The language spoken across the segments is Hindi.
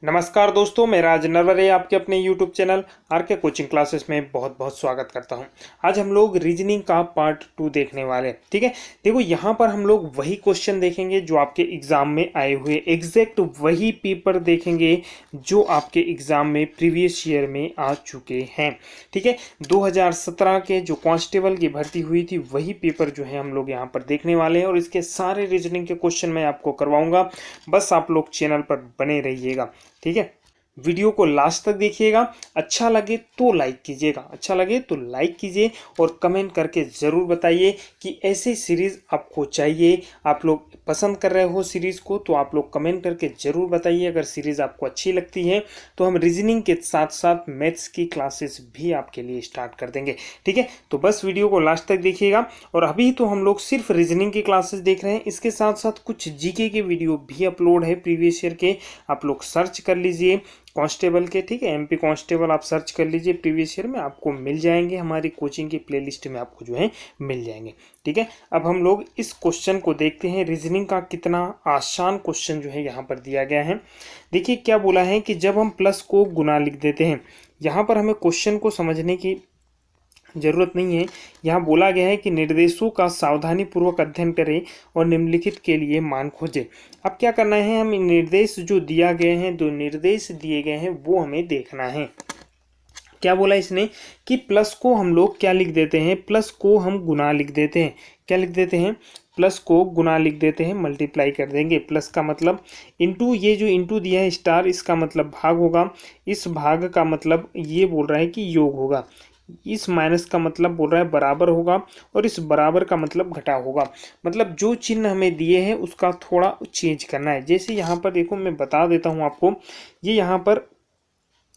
नमस्कार दोस्तों, मैं राज नरवरे आपके अपने YouTube चैनल आर के कोचिंग क्लासेस में बहुत बहुत स्वागत करता हूं। आज हम लोग रीजनिंग का पार्ट 2 देखने वाले हैं। ठीक है, देखो यहाँ पर हम लोग वही क्वेश्चन देखेंगे जो आपके एग्जाम में आए हुए, एग्जैक्ट वही पेपर देखेंगे जो आपके एग्जाम में प्रीवियस ईयर में आ चुके हैं। ठीक है, 2017 के जो कांस्टेबल की भर्ती हुई थी वही पेपर जो है हम लोग यहाँ पर देखने वाले हैं और इसके सारे रीजनिंग के क्वेश्चन मैं आपको करवाऊंगा। बस आप लोग चैनल पर बने रहिएगा। ठीक है, वीडियो को लास्ट तक देखिएगा। अच्छा लगे तो लाइक कीजिएगा, अच्छा लगे तो लाइक कीजिए और कमेंट करके ज़रूर बताइए कि ऐसी सीरीज़ आपको चाहिए। आप लोग पसंद कर रहे हो सीरीज़ को तो आप लोग कमेंट करके ज़रूर बताइए। अगर सीरीज़ आपको अच्छी लगती है तो हम रीजनिंग के साथ साथ मैथ्स की क्लासेस भी आपके लिए स्टार्ट कर देंगे। ठीक है, तो बस वीडियो को लास्ट तक देखिएगा। और अभी तो हम लोग सिर्फ रीजनिंग की क्लासेस देख रहे हैं, इसके साथ साथ कुछ जीके के वीडियो भी अपलोड है प्रीवियस ईयर के। आप लोग सर्च कर लीजिए कांस्टेबल के। ठीक है, एमपी कांस्टेबल आप सर्च कर लीजिए, प्रीवियस ईयर में आपको मिल जाएंगे, हमारी कोचिंग की प्लेलिस्ट में आपको जो है मिल जाएंगे। ठीक है, अब हम लोग इस क्वेश्चन को देखते हैं। रीजनिंग का कितना आसान क्वेश्चन जो है यहाँ पर दिया गया है। देखिए क्या बोला है कि जब हम प्लस को गुना लिख देते हैं, यहाँ पर हमें क्वेश्चन को समझने की जरूरत नहीं है। यहाँ बोला गया है कि निर्देशों का सावधानी पूर्वक अध्ययन करें और निम्नलिखित के लिए मान खोजें। अब क्या करना है, हम निर्देश जो दिया गए हैं, दो निर्देश दिए गए हैं वो हमें देखना है। क्या बोला इसने कि प्लस को हम लोग क्या लिख देते हैं, प्लस को हम गुना लिख देते हैं। क्या लिख देते हैं, प्लस को गुना लिख देते हैं, मल्टीप्लाई कर देंगे। प्लस का मतलब इंटू, ये जो इंटू दिया है स्टार, इसका मतलब भाग होगा। इस भाग का मतलब ये बोल रहा है कि योग होगा। इस माइनस का मतलब बोल रहा है बराबर होगा और इस बराबर का मतलब घटा होगा। मतलब जो चिन्ह हमें दिए हैं उसका थोड़ा चेंज करना है। जैसे यहाँ पर देखो, मैं बता देता हूँ आपको, ये यहाँ पर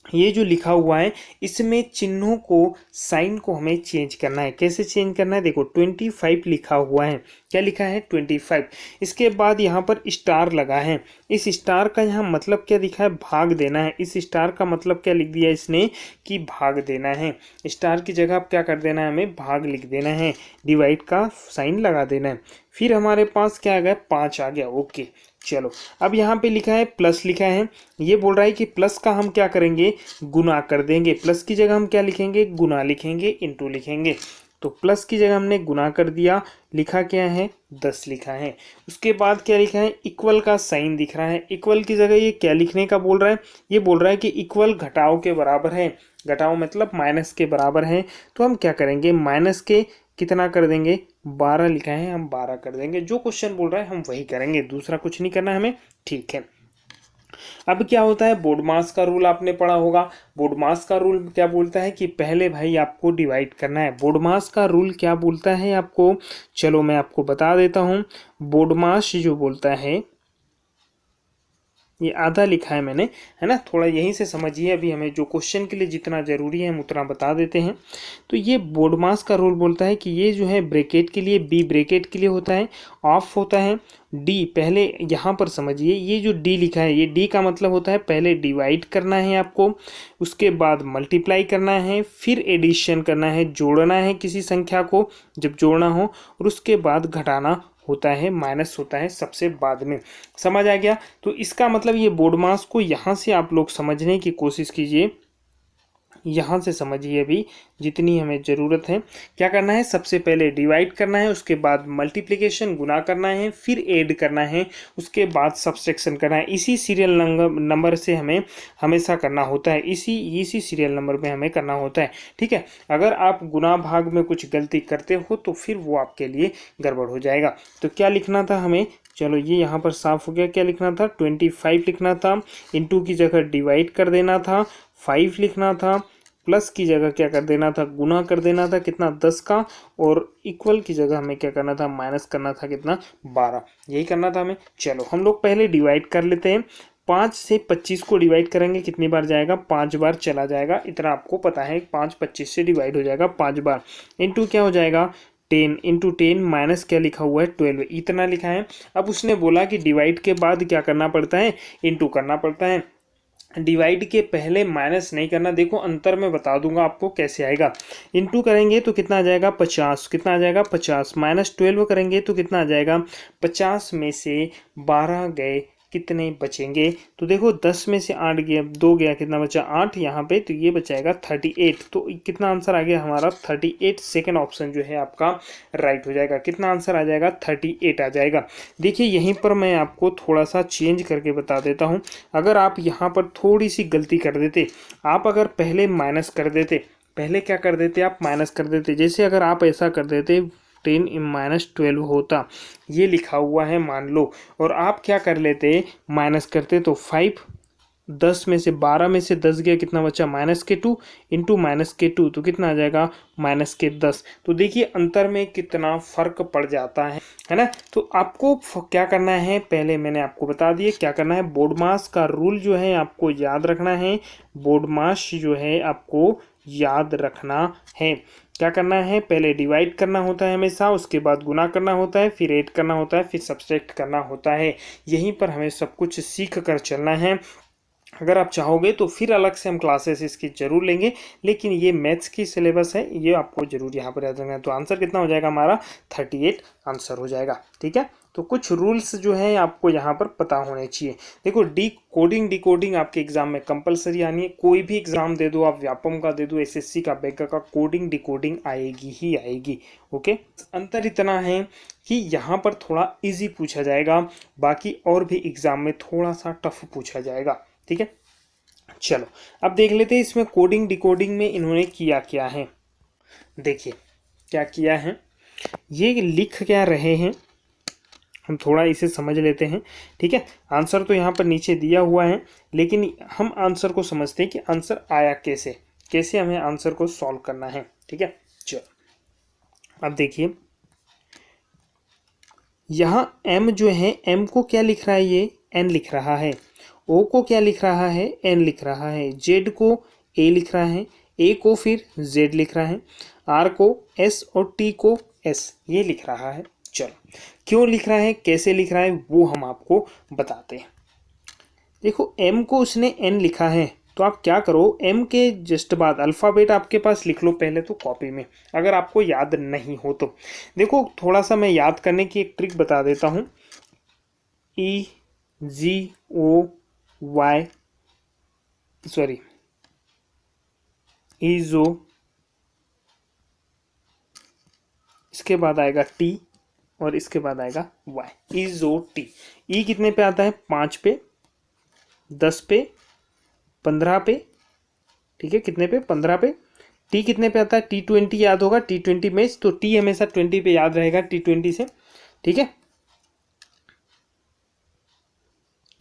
ये जो लिखा हुआ है इसमें चिन्हों को, साइन को हमें चेंज करना है। कैसे चेंज करना है, देखो 25 लिखा हुआ है। क्या लिखा है, 25। इसके बाद यहाँ पर स्टार लगा है। इस स्टार का यहाँ मतलब क्या दिखा है, भाग देना है। इस स्टार का मतलब क्या लिख दिया इसने कि भाग देना है। स्टार की जगह अब क्या कर देना है, हमें भाग लिख देना है, डिवाइड का साइन लगा देना है। फिर हमारे पास क्या आ गया, 5 आ गया। ओके, चलो अब यहाँ पे लिखा है प्लस लिखा है। ये बोल रहा है कि प्लस का हम क्या करेंगे, गुना कर देंगे। प्लस की जगह हम क्या लिखेंगे, गुना लिखेंगे, इनटू लिखेंगे। तो प्लस की जगह हमने गुना कर दिया, लिखा क्या है, 10 लिखा है। उसके बाद क्या लिखा है, इक्वल का साइन दिख रहा है। इक्वल की जगह ये क्या लिखने का बोल रहा है, ये बोल रहा है कि इक्वल घटाव के बराबर है। घटाव मतलब माइनस के बराबर है। तो हम क्या करेंगे, माइनस के कितना कर देंगे, 12 लिखा है, हम 12 कर देंगे। जो क्वेश्चन बोल रहा है हम वही करेंगे, दूसरा कुछ नहीं करना हमें। ठीक है, अब क्या होता है, बोडमास का रूल आपने पढ़ा होगा। बोडमास का रूल क्या बोलता है कि पहले भाई आपको डिवाइड करना है। बोडमास का रूल क्या बोलता है आपको, चलो मैं आपको बता देता हूँ। बोडमास जो बोलता है, ये आधा लिखा है मैंने, है ना, थोड़ा यहीं से समझिए। अभी हमें जो क्वेश्चन के लिए जितना ज़रूरी है हम उतना बता देते हैं। तो ये बोडमास का रूल बोलता है कि ये जो है ब्रैकेट के लिए, बी ब्रैकेट के लिए होता है, ऑफ होता है। डी पहले यहाँ पर समझिए, ये जो डी लिखा है, ये डी का मतलब होता है पहले डिवाइड करना है आपको, उसके बाद मल्टीप्लाई करना है, फिर एडिशन करना है, जोड़ना है किसी संख्या को जब जोड़ना हो, और उसके बाद घटाना होता है, माइनस होता है सबसे बाद में। समझ आ गया। तो इसका मतलब ये बोडमास को यहाँ से आप लोग समझने की कोशिश कीजिए, यहाँ से समझिए अभी जितनी हमें ज़रूरत है। क्या करना है, सबसे पहले डिवाइड करना है, उसके बाद मल्टीप्लिकेशन गुना करना है, फिर ऐड करना है, उसके बाद सब्सट्रैक्शन करना है। इसी सीरियल नंबर से हमें हमेशा करना होता है, इसी सीरियल नंबर में हमें करना होता है। ठीक है, अगर आप गुना भाग में कुछ गलती करते हो तो फिर वो आपके लिए गड़बड़ हो जाएगा। तो क्या लिखना था हमें, चलो ये यहाँ पर साफ हो गया। क्या लिखना था, 25 लिखना था, इंटू की जगह डिवाइड कर देना था, 5 लिखना था, प्लस की जगह क्या कर देना था, गुना कर देना था कितना, 10 का, और इक्वल की जगह हमें क्या करना था, माइनस करना था कितना, 12। यही करना था हमें। चलो हम लोग पहले डिवाइड कर लेते हैं। 5 से 25 को डिवाइड करेंगे कितनी बार जाएगा, 5 बार चला जाएगा, इतना आपको पता है। 5 25 से डिवाइड हो जाएगा 5 बार, इंटू क्या हो जाएगा, 10, इंटू 10 माइनस क्या लिखा हुआ है, 12, इतना लिखा है। अब उसने बोला कि डिवाइड के बाद क्या करना पड़ता है, इंटू करना पड़ता है। डिवाइड के पहले माइनस नहीं करना। देखो अंतर मैं बता दूंगा आपको कैसे आएगा। इंटू करेंगे तो कितना आ जाएगा, 50, कितना आ जाएगा, 50, माइनस 12 करेंगे तो कितना आ जाएगा, 50 में से 12 गए कितने बचेंगे? तो देखो 10 में से 8 गया, 2 गया, कितना बचा? 8 यहाँ पे, तो ये बचाएगा 38। तो कितना आंसर आ गया हमारा? 38। सेकंड ऑप्शन जो है आपका राइट हो जाएगा। कितना आंसर आ जाएगा? 38 आ जाएगा। देखिए यहीं पर मैं आपको थोड़ा सा चेंज करके बता देता हूँ। अगर आप यहाँ पर थोड़ी सी गलती कर देते, आप अगर पहले माइनस कर देते, पहले क्या कर देते? आप माइनस कर देते। जैसे अगर आप ऐसा कर देते 10-12 होता, ये लिखा हुआ है मान लो, और आप क्या कर लेते? माइनस करते, तो 5, 10 में से 12 में से 10 गया, कितना बचा? -2 इंटू -2, तो कितना आ जाएगा? -10। तो देखिए अंतर में कितना फर्क पड़ जाता है ना। तो आपको क्या करना है, पहले मैंने आपको बता दिया क्या करना है। बोर्ड मास का रूल जो है आपको याद रखना है। बोर्ड मास जो है आपको याद रखना है। क्या करना है? पहले डिवाइड करना होता है हमेशा, उसके बाद गुना करना होता है, फिर ऐड करना होता है, फिर सब्सट्रैक्ट करना होता है। यहीं पर हमें सब कुछ सीख कर चलना है। अगर आप चाहोगे तो फिर अलग से हम क्लासेस इसकी जरूर लेंगे, लेकिन ये मैथ्स की सिलेबस है, ये आपको जरूर यहाँ पर याद रखना है। तो आंसर कितना हो जाएगा हमारा? 38 आंसर हो जाएगा। ठीक है, तो कुछ रूल्स जो हैं आपको यहाँ पर पता होने चाहिए। देखो डिकोडिंग आपके एग्जाम में कंपलसरी आनी है। कोई भी एग्जाम दे दो आप, व्यापम का दे दो, एसएससी का, बैंक का, कोडिंग डिकोडिंग आएगी ही आएगी। ओके, अंतर इतना है कि यहाँ पर थोड़ा इजी पूछा जाएगा, बाकी और भी एग्जाम में थोड़ा सा टफ पूछा जाएगा। ठीक है, चलो अब देख लेते हैं इसमें कोडिंग डिकोडिंग में इन्होंने किया क्या है। देखिए क्या किया है, ये लिख क्या रहे हैं, हम थोड़ा इसे समझ लेते हैं। ठीक है, आंसर तो यहाँ पर नीचे दिया हुआ है, लेकिन हम आंसर को समझते हैं कि आंसर आया कैसे, कैसे हमें आंसर को सॉल्व करना है। ठीक है, चलो अब देखिए यहाँ m जो है, m को क्या लिख रहा है? ये n लिख रहा है। o को क्या लिख रहा है? n लिख रहा है। z को a लिख रहा है, a को फिर z लिख रहा है, r को s और t को s ये लिख रहा है। चलो क्यों लिख रहा है, कैसे लिख रहा है, वो हम आपको बताते हैं। देखो m को उसने n लिखा है, तो आप क्या करो, m के जस्ट बाद अल्फ़ाबेट आपके पास लिख लो पहले तो कॉपी में, अगर आपको याद नहीं हो तो। देखो थोड़ा सा मैं याद करने की एक ट्रिक बता देता हूँ। ईजो, इसके बाद आएगा t और इसके बाद आएगा y, ईजो टी। ई कितने पे आता है? 5 पे, 10 पे, 15 पे। ठीक है, कितने पे? 15 पे। टी कितने पे आता है? T20 याद होगा, T20 में, तो टी हमेशा 20 पे याद रहेगा, T20 से। ठीक है,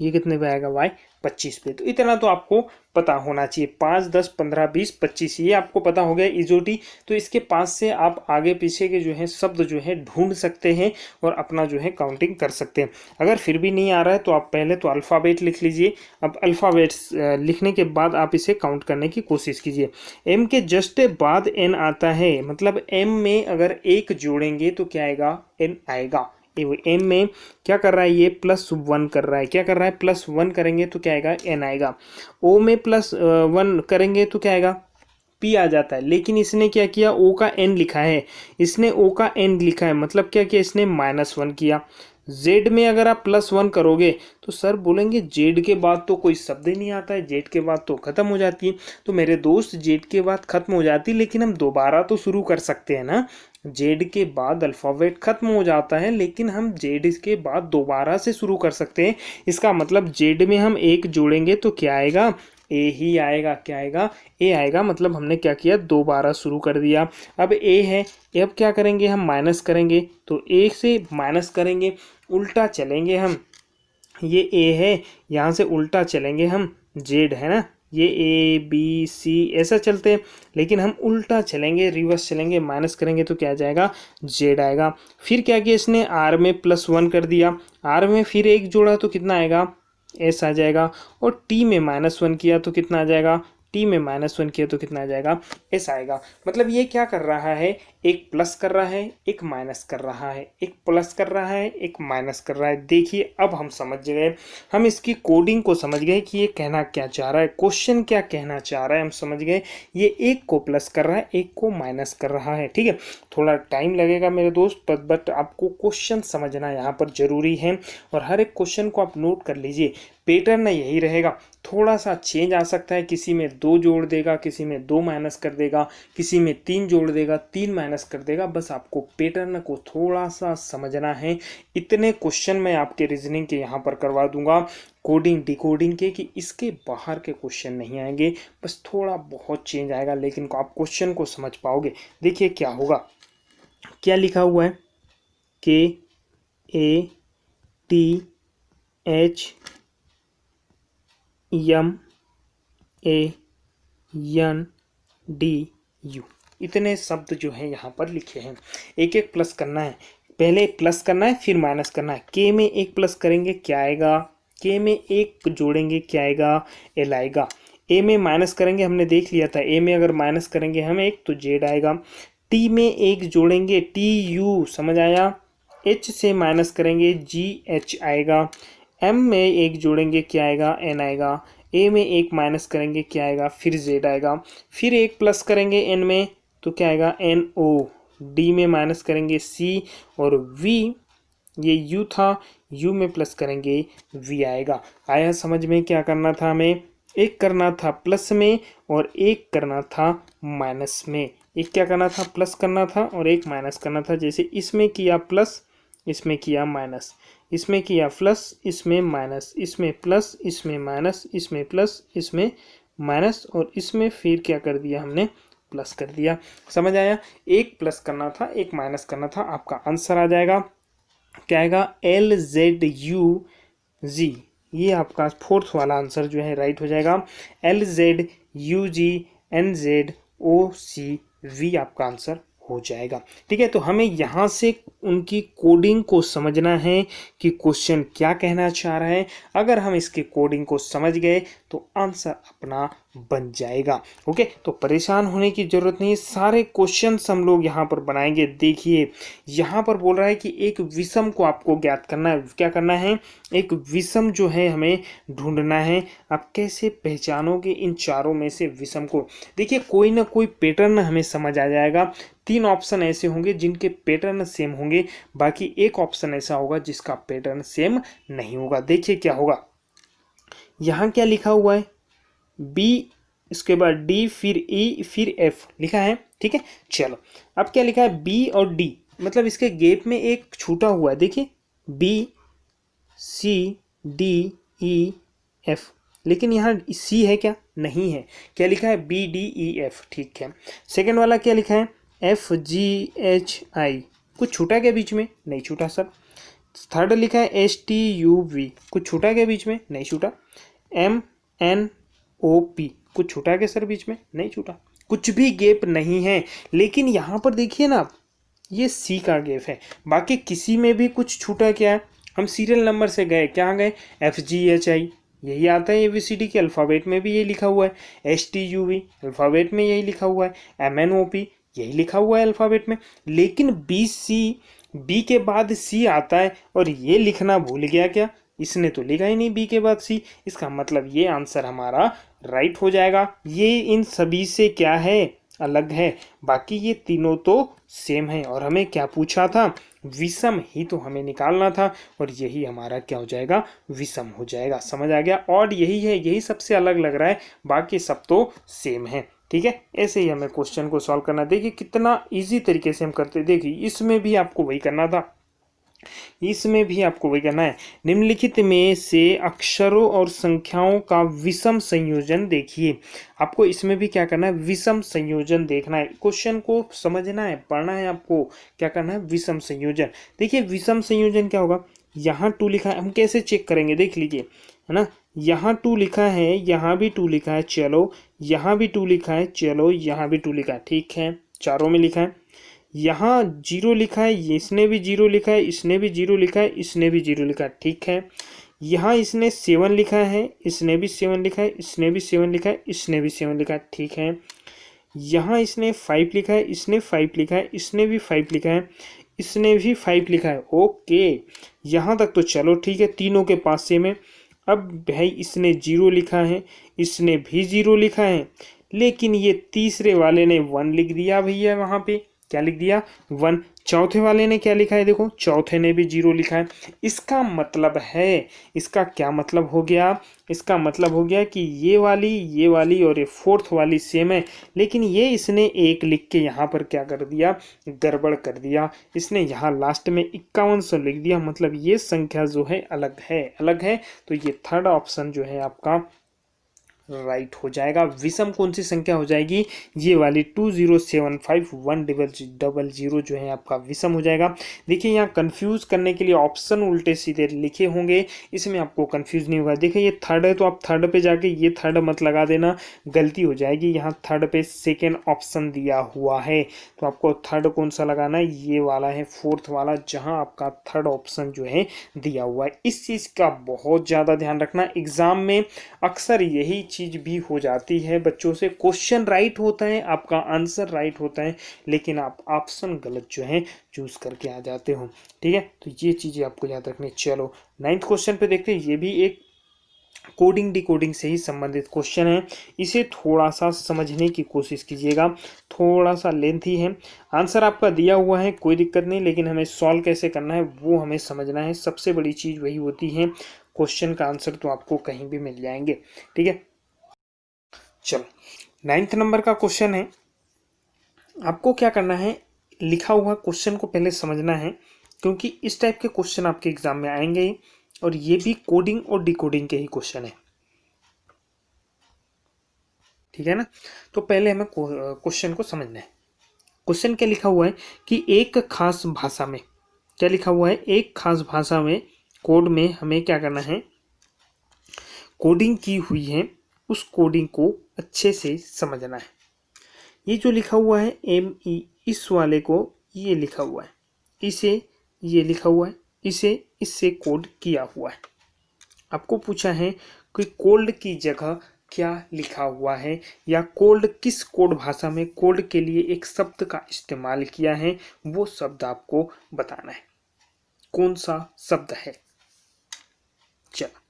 ये कितने पे आएगा? y 25 पे। तो इतना तो आपको पता होना चाहिए। 5, 10, 15, 20, 25 ये आपको पता हो गया इजोटी। तो इसके पास से आप आगे पीछे के जो है शब्द जो है ढूंढ सकते हैं और अपना जो है काउंटिंग कर सकते हैं। अगर फिर भी नहीं आ रहा है तो आप पहले तो अल्फ़ाबेट लिख लीजिए। अब अल्फ़ाबेट्स लिखने के बाद आप इसे काउंट करने की कोशिश कीजिए। m के जस्ट बाद n आता है, मतलब m में अगर 1 जोड़ेंगे तो क्या आएगा? n आएगा। m में क्या कर रहा है? ये +1 कर रहा है। क्या कर रहा है? +1 करेंगे तो क्या आएगा? n आएगा। o में +1 करेंगे तो क्या आएगा? p आ जाता है। लेकिन इसने क्या किया? o का n लिखा है, इसने o का n लिखा है, मतलब क्या किया इसने? -1 किया। z में अगर आप +1 करोगे तो सर बोलेंगे z के बाद तो कोई शब्द ही नहीं आता है, z के बाद तो खत्म हो जाती है। तो मेरे दोस्त z के बाद खत्म हो जाती है, लेकिन हम दोबारा तो शुरू कर सकते हैं ना। जेड के बाद अल्फ़ाबेट खत्म हो जाता है, लेकिन हम जेड के बाद दोबारा से शुरू कर सकते हैं। इसका मतलब जेड में हम 1 जोड़ेंगे तो क्या आएगा? ए ही आएगा। क्या आएगा? ए आएगा। मतलब हमने क्या किया? दोबारा शुरू कर दिया। अब ए है, अब क्या करेंगे? हम माइनस करेंगे, तो ए से माइनस करेंगे, उल्टा चलेंगे हम। ये ए है, यहाँ से उल्टा चलेंगे हम, जेड है ना, ये ए बी सी ऐसा चलते हैं, लेकिन हम उल्टा चलेंगे, रिवर्स चलेंगे, माइनस करेंगे तो क्या आ जाएगा? जेड आएगा। फिर क्या किया इसने? आर में +1 कर दिया, आर में फिर 1 जोड़ा तो कितना आएगा? एस आ जाएगा। और टी में -1 किया तो कितना आ जाएगा? टी में -1 किया तो कितना आ जाएगा, एस आएगा। मतलब ये क्या कर रहा है, एक प्लस कर रहा है, एक माइनस कर रहा है, एक प्लस कर रहा है, एक माइनस कर रहा है। देखिए अब हम समझ गए, हम इसकी कोडिंग को समझ गए कि ये कहना क्या चाह रहा है, क्वेश्चन क्या कहना चाह रहा है, हम समझ गए। ये एक को प्लस कर रहा है, एक को माइनस कर रहा है, ठीक है। थोड़ा टाइम लगेगा मेरे दोस्त, बट आपको क्वेश्चन समझना यहाँ पर जरूरी है और हर एक क्वेश्चन को आप नोट कर लीजिए। पैटर्न यही रहेगा, थोड़ा सा चेंज आ सकता है, किसी में 2 जोड़ देगा, किसी में 2 माइनस कर देगा, किसी में 3 जोड़ देगा, 3 माइनस कर देगा। बस आपको पैटर्न को थोड़ा सा समझना है। इतने क्वेश्चन मैं आपके रीजनिंग के यहाँ पर करवा दूंगा, कोडिंग डिकोडिंग के, कि इसके बाहर के क्वेश्चन नहीं आएंगे। बस थोड़ा बहुत चेंज आएगा, लेकिन आप क्वेश्चन को समझ पाओगे। देखिए क्या होगा, क्या लिखा हुआ है, KATHMANDU, इतने शब्द जो है यहाँ पर लिखे हैं। एक एक प्लस करना है, पहले प्लस करना है फिर माइनस करना है। के में एक प्लस करेंगे क्या आएगा, के में एक जोड़ेंगे क्या आएगा, एल आएगा। ए में माइनस करेंगे, हमने देख लिया था, ए में अगर माइनस करेंगे हम एक तो जेड आएगा। टी में एक जोड़ेंगे टी यू, समझ आया। एच से माइनस करेंगे जी एच आएगा। एम में एक जोड़ेंगे क्या आएगा, एन आएगा। ए में एक माइनस करेंगे क्या आएगा, फिर जेड आएगा। फिर एक प्लस करेंगे एन में तो क्या आएगा, एन ओ। डी में माइनस करेंगे सी, और वी, ये यू था, यू में प्लस करेंगे वी आएगा। आया समझ में क्या करना था हमें, एक करना था प्लस में और एक करना था माइनस में। एक क्या करना था, प्लस करना था और एक माइनस करना था। जैसे इसमें किया प्लस, इसमें किया माइनस, इसमें किया प्लस, इसमें माइनस, इसमें प्लस, इसमें माइनस, इसमें प्लस, इसमें माइनस, और इसमें फिर क्या कर दिया हमने, प्लस कर दिया। समझ आया, एक प्लस करना था, एक माइनस करना था। आपका आंसर आ जाएगा, क्या आएगा, LZUG। ये आपका फोर्थ वाला आंसर जो है राइट हो जाएगा। LZUGNZOCV आपका आंसर हो जाएगा। ठीक है, तो हमें यहाँ से उनकी कोडिंग को समझना है कि क्वेश्चन क्या कहना चाह रहा है। अगर हम इसकी कोडिंग को समझ गए तो आंसर अपना बन जाएगा। ओके, तो परेशान होने की जरूरत नहीं, सारे क्वेश्चंस हम लोग यहाँ पर बनाएंगे। देखिए यहाँ पर बोल रहा है कि एक विषम को आपको ज्ञात करना है। क्या करना है, एक विषम जो है हमें ढूंढना है। आप कैसे पहचानोगे इन चारों में से विषम को। देखिए कोई ना कोई पैटर्न हमें समझ आ जाएगा। 3 ऑप्शन ऐसे होंगे जिनके पैटर्न सेम होंगे, बाकी एक ऑप्शन ऐसा होगा जिसका पैटर्न सेम नहीं होगा। देखिए क्या होगा, यहाँ क्या लिखा हुआ है, बी, इसके बाद डी, फिर ई, फिर एफ लिखा है। ठीक है, चलो अब क्या लिखा है, बी और डी, मतलब इसके गैप में एक छूटा हुआ है। देखिए बी, सी, डी, ई, एफ, लेकिन यहाँ सी है क्या, नहीं है। क्या लिखा है, बी, डी, ई, एफ। ठीक है, सेकंड वाला क्या लिखा है, एफ, जी, एच, आई, कुछ छूटा क्या बीच में, नहीं छूटा सर। थर्ड लिखा है एस, टी, यू, वी, कुछ छूटा क्या बीच में, नहीं छूटा। एम, एन, ओ, पी, कुछ छूटा क्या सर बीच में, नहीं छूटा। कुछ भी गैप नहीं है। लेकिन यहाँ पर देखिए ना, ये सी का गैप है, बाकी किसी में भी कुछ छूटा क्या है। हम सीरियल नंबर से गए, क्या गए, एफ, जी, एच, आई, यही आता है ABCD के अल्फ़ाबेट में भी यही लिखा हुआ है। STUV अल्फ़ाबेट में यही लिखा हुआ है। MNOP यही लिखा हुआ है अल्फ़ाबेट में। लेकिन बी के बाद सी आता है और ये लिखना भूल गया क्या, इसने तो लिखा ही नहीं बी के बाद सी। इसका मतलब ये आंसर हमारा राइट हो जाएगा। ये इन सभी से क्या है, अलग है, बाकी ये तीनों तो सेम है। और हमें क्या पूछा था, विषम ही तो हमें निकालना था, और यही हमारा क्या हो जाएगा, विषम हो जाएगा। समझ आ गया, और यही है, यही सबसे अलग लग रहा है, बाकी सब तो सेम है। ठीक है, ऐसे ही हमें क्वेश्चन को सॉल्व करना। देखिए कितना इजी तरीके से हम करते, देखिए इसमें भी आपको वही करना था, इसमें भी आपको वही करना है। निम्नलिखित में से अक्षरों और संख्याओं का विषम संयोजन देखिए। आपको इसमें भी क्या करना है, विषम संयोजन देखना है। क्वेश्चन को समझना है, पढ़ना है, आपको क्या करना है, विषम संयोजन। देखिए विषम संयोजन क्या होगा, यहाँ 2 लिखा है, हम कैसे चेक करेंगे, देख लीजिए, है ना। यहाँ 2 लिखा है, यहाँ भी 2 लिखा है, चलो यहाँ भी 2 लिखा है, चलो यहाँ भी 2 लिखा है, ठीक है, चारों में लिखा है। यहाँ 0 लिखा है, इसने भी 0 लिखा है, इसने भी 0 लिखा है, इसने भी 0 लिखा है, ठीक है। यहाँ इसने 7 लिखा है, इसने भी 7 लिखा है, इसने भी 7 लिखा है, इसने भी 7 लिखा है, ठीक है। यहाँ इसने 5 लिखा है, इसने 5 लिखा है, इसने भी 5 लिखा है, इसने भी 5 लिखा है। ओके, यहाँ तक तो चलो ठीक है, तीनों के पास सेम है। अब भाई इसने 0 लिखा है, इसने भी 0 लिखा है, लेकिन ये तीसरे वाले ने 1 लिख दिया भैया। वहाँ पे क्या लिख दिया? 1। चौथे वाले ने क्या लिखा है? देखो, चौथे ने भी 0 लिखा है। इसका मतलब है, इसका क्या मतलब हो गया? इसका मतलब हो गया कि ये वाली और ये फोर्थ वाली सेम है, लेकिन ये इसने 1 लिख के यहाँ पर क्या कर दिया? गड़बड़ कर दिया। इसने यहाँ लास्ट में 5100 लिख दिया, मतलब ये संख्या जो है अलग है। तो ये थर्ड ऑप्शन जो है आपका राइट हो जाएगा। विषम कौन सी संख्या हो जाएगी? ये वाली 2075100 जो है आपका विषम हो जाएगा। देखिए यहाँ कंफ्यूज करने के लिए ऑप्शन उल्टे सीधे लिखे होंगे, इसमें आपको कंफ्यूज नहीं होगा। देखिए ये थर्ड है तो आप थर्ड पे जाके ये थर्ड मत लगा देना, गलती हो जाएगी। यहाँ थर्ड पे सेकेंड ऑप्शन दिया हुआ है, तो आपको थर्ड कौन सा लगाना है? ये वाला है, फोर्थ वाला, जहाँ आपका थर्ड ऑप्शन जो है दिया हुआ है। इस चीज़ का बहुत ज़्यादा ध्यान रखना, एग्जाम में अक्सर यही चीज भी हो जाती है बच्चों से। क्वेश्चन राइट होता है, आपका आंसर राइट होता है, लेकिन आप ऑप्शन गलत जो है चूज करके आ जाते हो। ठीक है, तो ये चीजें आपको याद रखनी। चलो 9th क्वेश्चन पे देखते हैं। ये भी एक कोडिंग डिकोडिंग से ही संबंधित क्वेश्चन है, इसे थोड़ा सा समझने की कोशिश कीजिएगा, थोड़ा सा लेंथी है। आंसर आपका दिया हुआ है, कोई दिक्कत नहीं, लेकिन हमें सॉल्व कैसे करना है वो हमें समझना है। सबसे बड़ी चीज़ वही होती है। क्वेश्चन का आंसर तो आपको कहीं भी मिल जाएंगे। ठीक है, चलो 9th नंबर का क्वेश्चन है। आपको क्या करना है, लिखा हुआ क्वेश्चन को पहले समझना है, क्योंकि इस टाइप के क्वेश्चन आपके एग्जाम में आएंगे ही, और ये भी कोडिंग और डिकोडिंग के ही क्वेश्चन है। ठीक है ना, तो पहले हमें क्वेश्चन को समझना है। क्वेश्चन क्या लिखा हुआ है कि एक खास भाषा में, क्या लिखा हुआ है? एक खास भाषा में कोड में हमें क्या करना है? कोडिंग की हुई है, उस कोडिंग को अच्छे से समझना है। ये जो लिखा हुआ है ME, इस वाले को ये लिखा हुआ है, इसे ये लिखा हुआ है, इसे इससे कोड किया हुआ है। आपको पूछा है कि कोल्ड की जगह क्या लिखा हुआ है, या कोल्ड किस कोड भाषा में कोल्ड के लिए एक शब्द का इस्तेमाल किया है, वो शब्द आपको बताना है। कौन सा शब्द है? चलो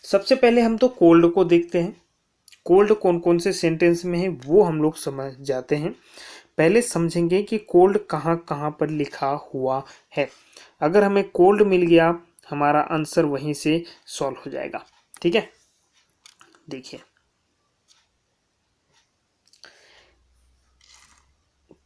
सबसे पहले हम तो कोल्ड को देखते हैं। कोल्ड कौन कौन से सेंटेंस में है वो हम लोग समझ जाते हैं। पहले समझेंगे कि कोल्ड कहाँ कहाँ पर लिखा हुआ है। अगर हमें कोल्ड मिल गया, हमारा आंसर वहीं से सॉल्व हो जाएगा। ठीक है, देखिए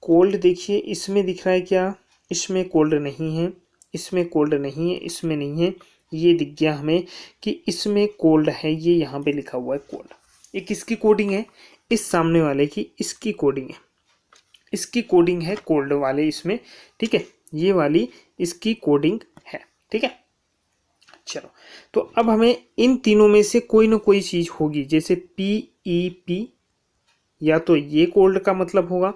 कोल्ड, देखिए इसमें दिख रहा है क्या? इसमें कोल्ड नहीं है, इसमें कोल्ड नहीं है, इसमें नहीं है। ये दिख गया हमें कि इसमें कोल्ड है, ये यहाँ पे लिखा हुआ है कोल्ड। ये किसकी कोडिंग है? इस सामने वाले की, इसकी कोडिंग है, इसकी कोडिंग है कोल्ड वाले इसमें। ठीक है, ये वाली इसकी कोडिंग है। ठीक है, चलो तो अब हमें इन तीनों में से कोई ना कोई चीज होगी, जैसे PEP, या तो ये कोल्ड का मतलब होगा,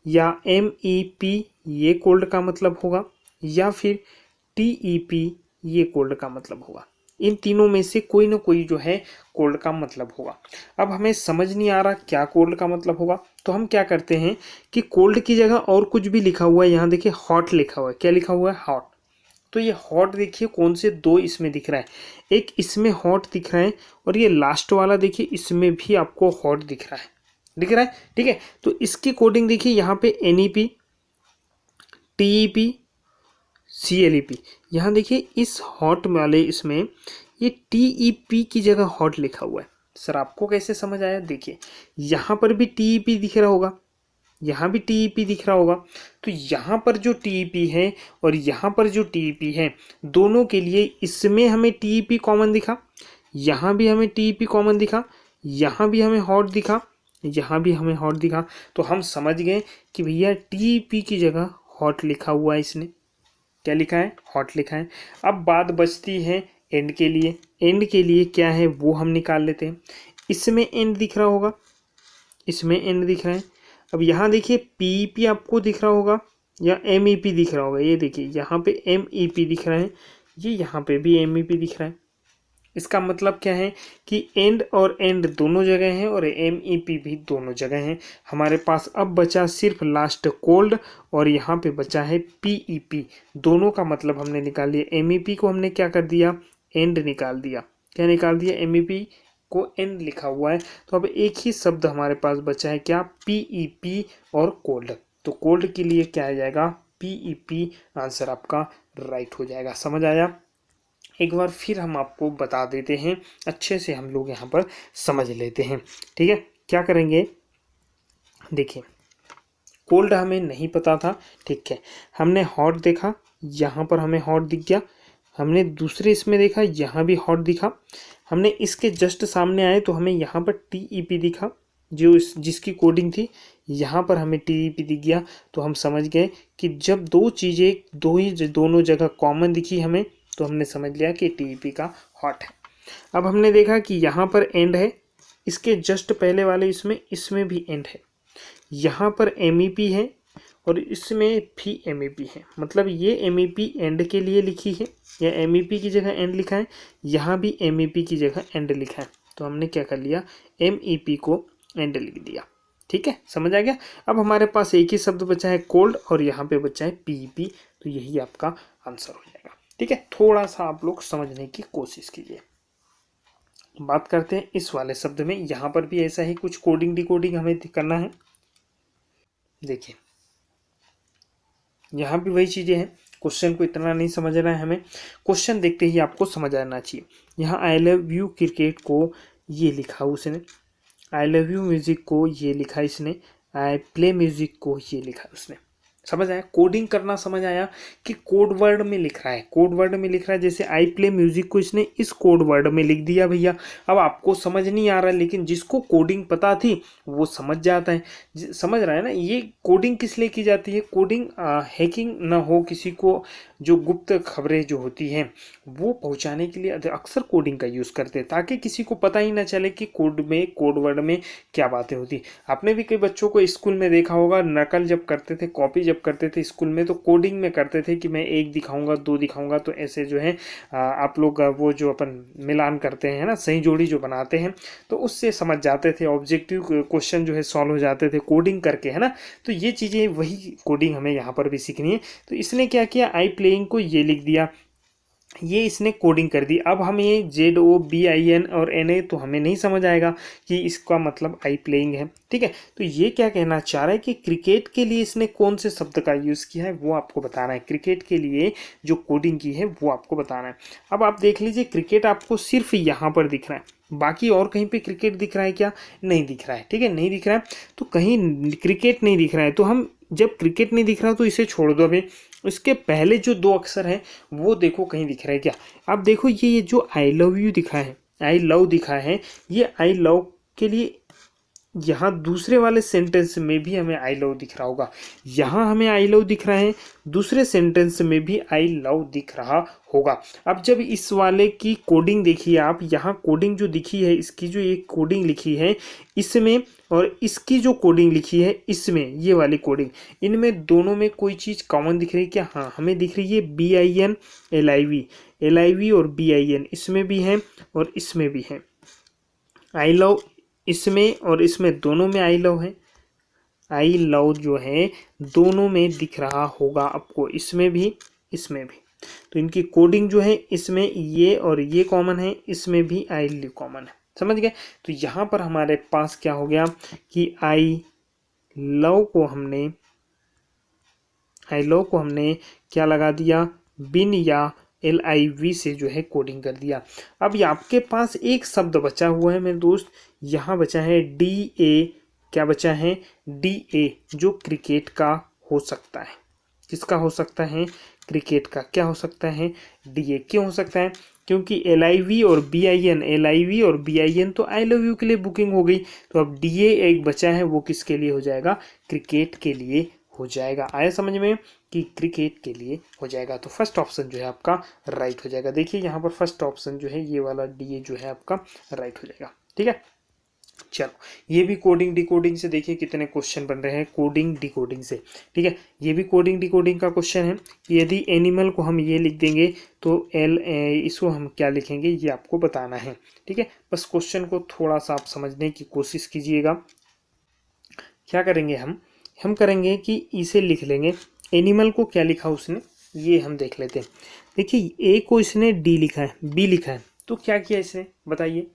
या MEP ये कोल्ड का मतलब होगा, या फिर TEP ये कोल्ड का मतलब होगा। इन तीनों में से कोई ना कोई जो है कोल्ड का मतलब होगा। अब हमें समझ नहीं आ रहा क्या कोल्ड का मतलब होगा, तो हम क्या करते हैं कि कोल्ड की जगह और कुछ भी लिखा हुआ है। यहाँ देखिए हॉट लिखा हुआ है, क्या लिखा हुआ है? हॉट। तो ये हॉट देखिए कौन से दो इसमें दिख रहा है, एक इसमें हॉट दिख रहा है, और ये लास्ट वाला देखिए इसमें भी आपको हॉट दिख रहा है। ठीक है, तो इसकी कोडिंग देखिए यहाँ पे NEP, TEP, CLEP। यहाँ देखिए इस हॉट वाले इसमें ये TEP की जगह हॉट लिखा हुआ है। सर आपको कैसे समझ आया? देखिए यहाँ पर भी TEP दिख रहा होगा, यहाँ भी TEP दिख रहा होगा, तो यहाँ पर जो TEP है और यहाँ पर जो TEP है, दोनों के लिए इसमें हमें TEP कॉमन दिखा, यहाँ भी हमें TEP कॉमन दिखा, यहाँ भी हमें हॉट दिखा, यहाँ भी हमें हॉट दिखा। तो हम समझ गए कि भैया TEP की जगह हॉट लिखा हुआ है, इसने क्या लिखा है? हॉट लिखा है। अब बात बचती है एंड के लिए। एंड के लिए क्या है वो हम निकाल लेते हैं। इसमें एंड दिख रहा होगा, इसमें एंड दिख रहा है। अब यहाँ देखिए PEP आपको दिख रहा होगा या MEP दिख रहा होगा। ये देखिए यहाँ पे MEP दिख रहा है, ये यहाँ पे भी MEP दिख रहा है। इसका मतलब क्या है कि एंड और एंड दोनों जगह हैं और MEP भी दोनों जगह हैं। हमारे पास अब बचा सिर्फ लास्ट कोल्ड और यहाँ पे बचा है PEP। दोनों का मतलब हमने निकाल लिया। MEP को हमने क्या कर दिया, एंड निकाल दिया। क्या निकाल दिया, MEP को एंड लिखा हुआ है। तो अब एक ही शब्द हमारे पास बचा है, क्या, PEP और कोल्ड। तो कोल्ड के लिए क्या आ जाएगा, PEP। आंसर आपका राइट हो जाएगा। समझ आया। एक बार फिर हम आपको बता देते हैं, अच्छे से हम लोग यहाँ पर समझ लेते हैं। ठीक है, क्या करेंगे, देखिए कोल्ड हमें नहीं पता था, ठीक है, हमने हॉट देखा, यहाँ पर हमें हॉट दिख गया। हमने दूसरे इसमें देखा, यहाँ भी हॉट दिखा। हमने इसके जस्ट सामने आए तो हमें यहाँ पर TEP दिखा, जो जिसकी कोडिंग थी, यहाँ पर हमें TEP दिख गया। तो हम समझ गए कि जब दो चीज़ें दोनों जगह कॉमन दिखी हमें, तो हमने समझ लिया कि TEP का हॉट है। अब हमने देखा कि यहाँ पर एंड है, इसके जस्ट पहले वाले इसमें भी एंड है। यहाँ पर MEP है और इसमें भी MEP है, मतलब ये MEP एंड के लिए लिखी है, या MEP की जगह एंड लिखा है, यहाँ भी MEP की जगह एंड लिखा है। तो हमने क्या कर लिया, MEP को एंड लिख दिया। ठीक है, समझ आ गया। अब हमारे पास एक ही शब्द बचा है कोल्ड और यहाँ पे बचा है PEP, तो यही आपका आंसर हो जाएगा। ठीक है, थोड़ा सा आप लोग समझने की कोशिश कीजिए। बात करते हैं इस वाले शब्द में, यहाँ पर भी ऐसा ही कुछ कोडिंग डिकोडिंग हमें करना है। देखिए यहाँ भी वही चीज़ें हैं, क्वेश्चन को इतना नहीं समझना है हमें, क्वेश्चन देखते ही आपको समझ आना चाहिए। यहाँ आई लव यू क्रिकेट को ये लिखा उसने, आई लव यू म्यूजिक को ये लिखा इसने, आई प्ले म्यूजिक को ये लिखा उसने। समझ आया, कोडिंग करना समझ आया कि कोड वर्ड में लिख रहा है, कोड वर्ड में लिख रहा है। जैसे आई प्ले म्यूजिक को इसने इस कोड वर्ड में लिख दिया भैया। अब आपको समझ नहीं आ रहा, लेकिन जिसको कोडिंग पता थी वो समझ जाता है, समझ रहा है ना। ये कोडिंग किस लिए की जाती है, कोडिंग हैकिंग ना हो, किसी को जो गुप्त खबरें जो होती हैं वो पहुंचाने के लिए अक्सर कोडिंग का यूज़ करते हैं, ताकि किसी को पता ही ना चले कि कोड वर्ड में क्या बातें होती। आपने भी कई बच्चों को स्कूल में देखा होगा, नकल जब करते थे, कॉपी जब करते थे स्कूल में, तो कोडिंग में करते थे कि मैं 1 दिखाऊंगा 2 दिखाऊंगा, तो ऐसे जो है आप लोग वो जो अपन मिलान करते हैं ना, सही जोड़ी जो बनाते हैं, तो उससे समझ जाते थे, ऑब्जेक्टिव क्वेश्चन जो है सॉल्व हो जाते थे कोडिंग करके, है ना। तो ये चीज़ें वही कोडिंग हमें यहाँ पर भी सीखनी है। तो इसने क्या किया, आई प्लेइंग को ये लिख दिया, ये इसने कोडिंग कर दी। अब हमें ZOBIN और NA तो हमें नहीं समझ आएगा कि इसका मतलब आई प्लेइंग है। ठीक है, तो ये क्या कहना चाह रहा है कि क्रिकेट के लिए इसने कौन से शब्द का यूज़ किया है वो आपको बताना है, क्रिकेट के लिए जो कोडिंग की है वो आपको बताना है। अब आप देख लीजिए, क्रिकेट आपको सिर्फ यहाँ पर दिख रहा है, बाकी और कहीं पे क्रिकेट दिख रहा है क्या, नहीं दिख रहा है। ठीक है, नहीं दिख रहा है, तो कहीं क्रिकेट नहीं दिख रहा है, तो हम जब क्रिकेट नहीं दिख रहा तो इसे छोड़ दो। अभी इसके पहले जो 2 अक्षर हैं वो देखो कहीं दिख रहा है क्या। आप देखो ये जो आई लव यू दिखा है, आई लव दिखा है, ये आई लव के लिए यहाँ दूसरे वाले सेंटेंस में भी हमें आई लव दिख रहा होगा, यहाँ हमें आई लव दिख रहा है, दूसरे सेंटेंस में भी आई लव दिख रहा होगा। अब जब इस वाले की कोडिंग देखिए आप, यहाँ कोडिंग जो दिखी है, इसकी जो एक कोडिंग लिखी है इसमें और इसकी जो कोडिंग लिखी है इसमें, ये वाली कोडिंग, इनमें दोनों में कोई चीज़ कॉमन दिख रही है क्या, हाँ हमें दिख रही है BIN LIV और BIN इसमें भी है और इसमें भी है। आई लव इसमें और इसमें दोनों में आई लव है, आई लव जो है दोनों में दिख रहा होगा आपको, इसमें भी इसमें भी। तो इनकी कोडिंग जो है, इसमें ये और ये कॉमन है, इसमें भी आई लव कॉमन है। समझ गए। तो यहाँ पर हमारे पास क्या हो गया कि आई लव को हमने क्या लगा दिया, बिन या LIV से जो है कोडिंग कर दिया। अब ये आपके पास एक शब्द बचा हुआ है मेरे दोस्त, यहाँ बचा है DA, क्या बचा है DA, जो क्रिकेट का हो सकता है। किसका हो सकता है, क्रिकेट का। क्या हो सकता है, DA। क्यों हो सकता है, क्योंकि LIV और BIN तो आई लव यू के लिए बुकिंग हो गई, तो अब DA एक बचा है, वो किसके लिए हो जाएगा, क्रिकेट के लिए हो जाएगा। आया समझ में कि क्रिकेट के लिए हो जाएगा। तो फर्स्ट ऑप्शन जो है आपका राइट हो जाएगा। देखिए यहाँ पर फर्स्ट ऑप्शन जो है ये वाला DA जो है आपका राइट हो जाएगा। ठीक है, चलो, ये भी कोडिंग डिकोडिंग से देखिए कितने क्वेश्चन बन रहे हैं कोडिंग डिकोडिंग से। ठीक है, ये भी कोडिंग डिकोडिंग का क्वेश्चन है। यदि एनिमल को हम ये लिख देंगे तो इसको हम क्या लिखेंगे ये आपको बताना है। ठीक है, बस क्वेश्चन को थोड़ा सा आप समझने की कोशिश कीजिएगा। क्या करेंगे हम करेंगे कि इसे लिख लेंगे। एनिमल को क्या लिखा उसने, ये हम देख लेते हैं। देखिए, ए को इसने डी लिखा है, बी लिखा है, तो क्या किया इसने बताइए।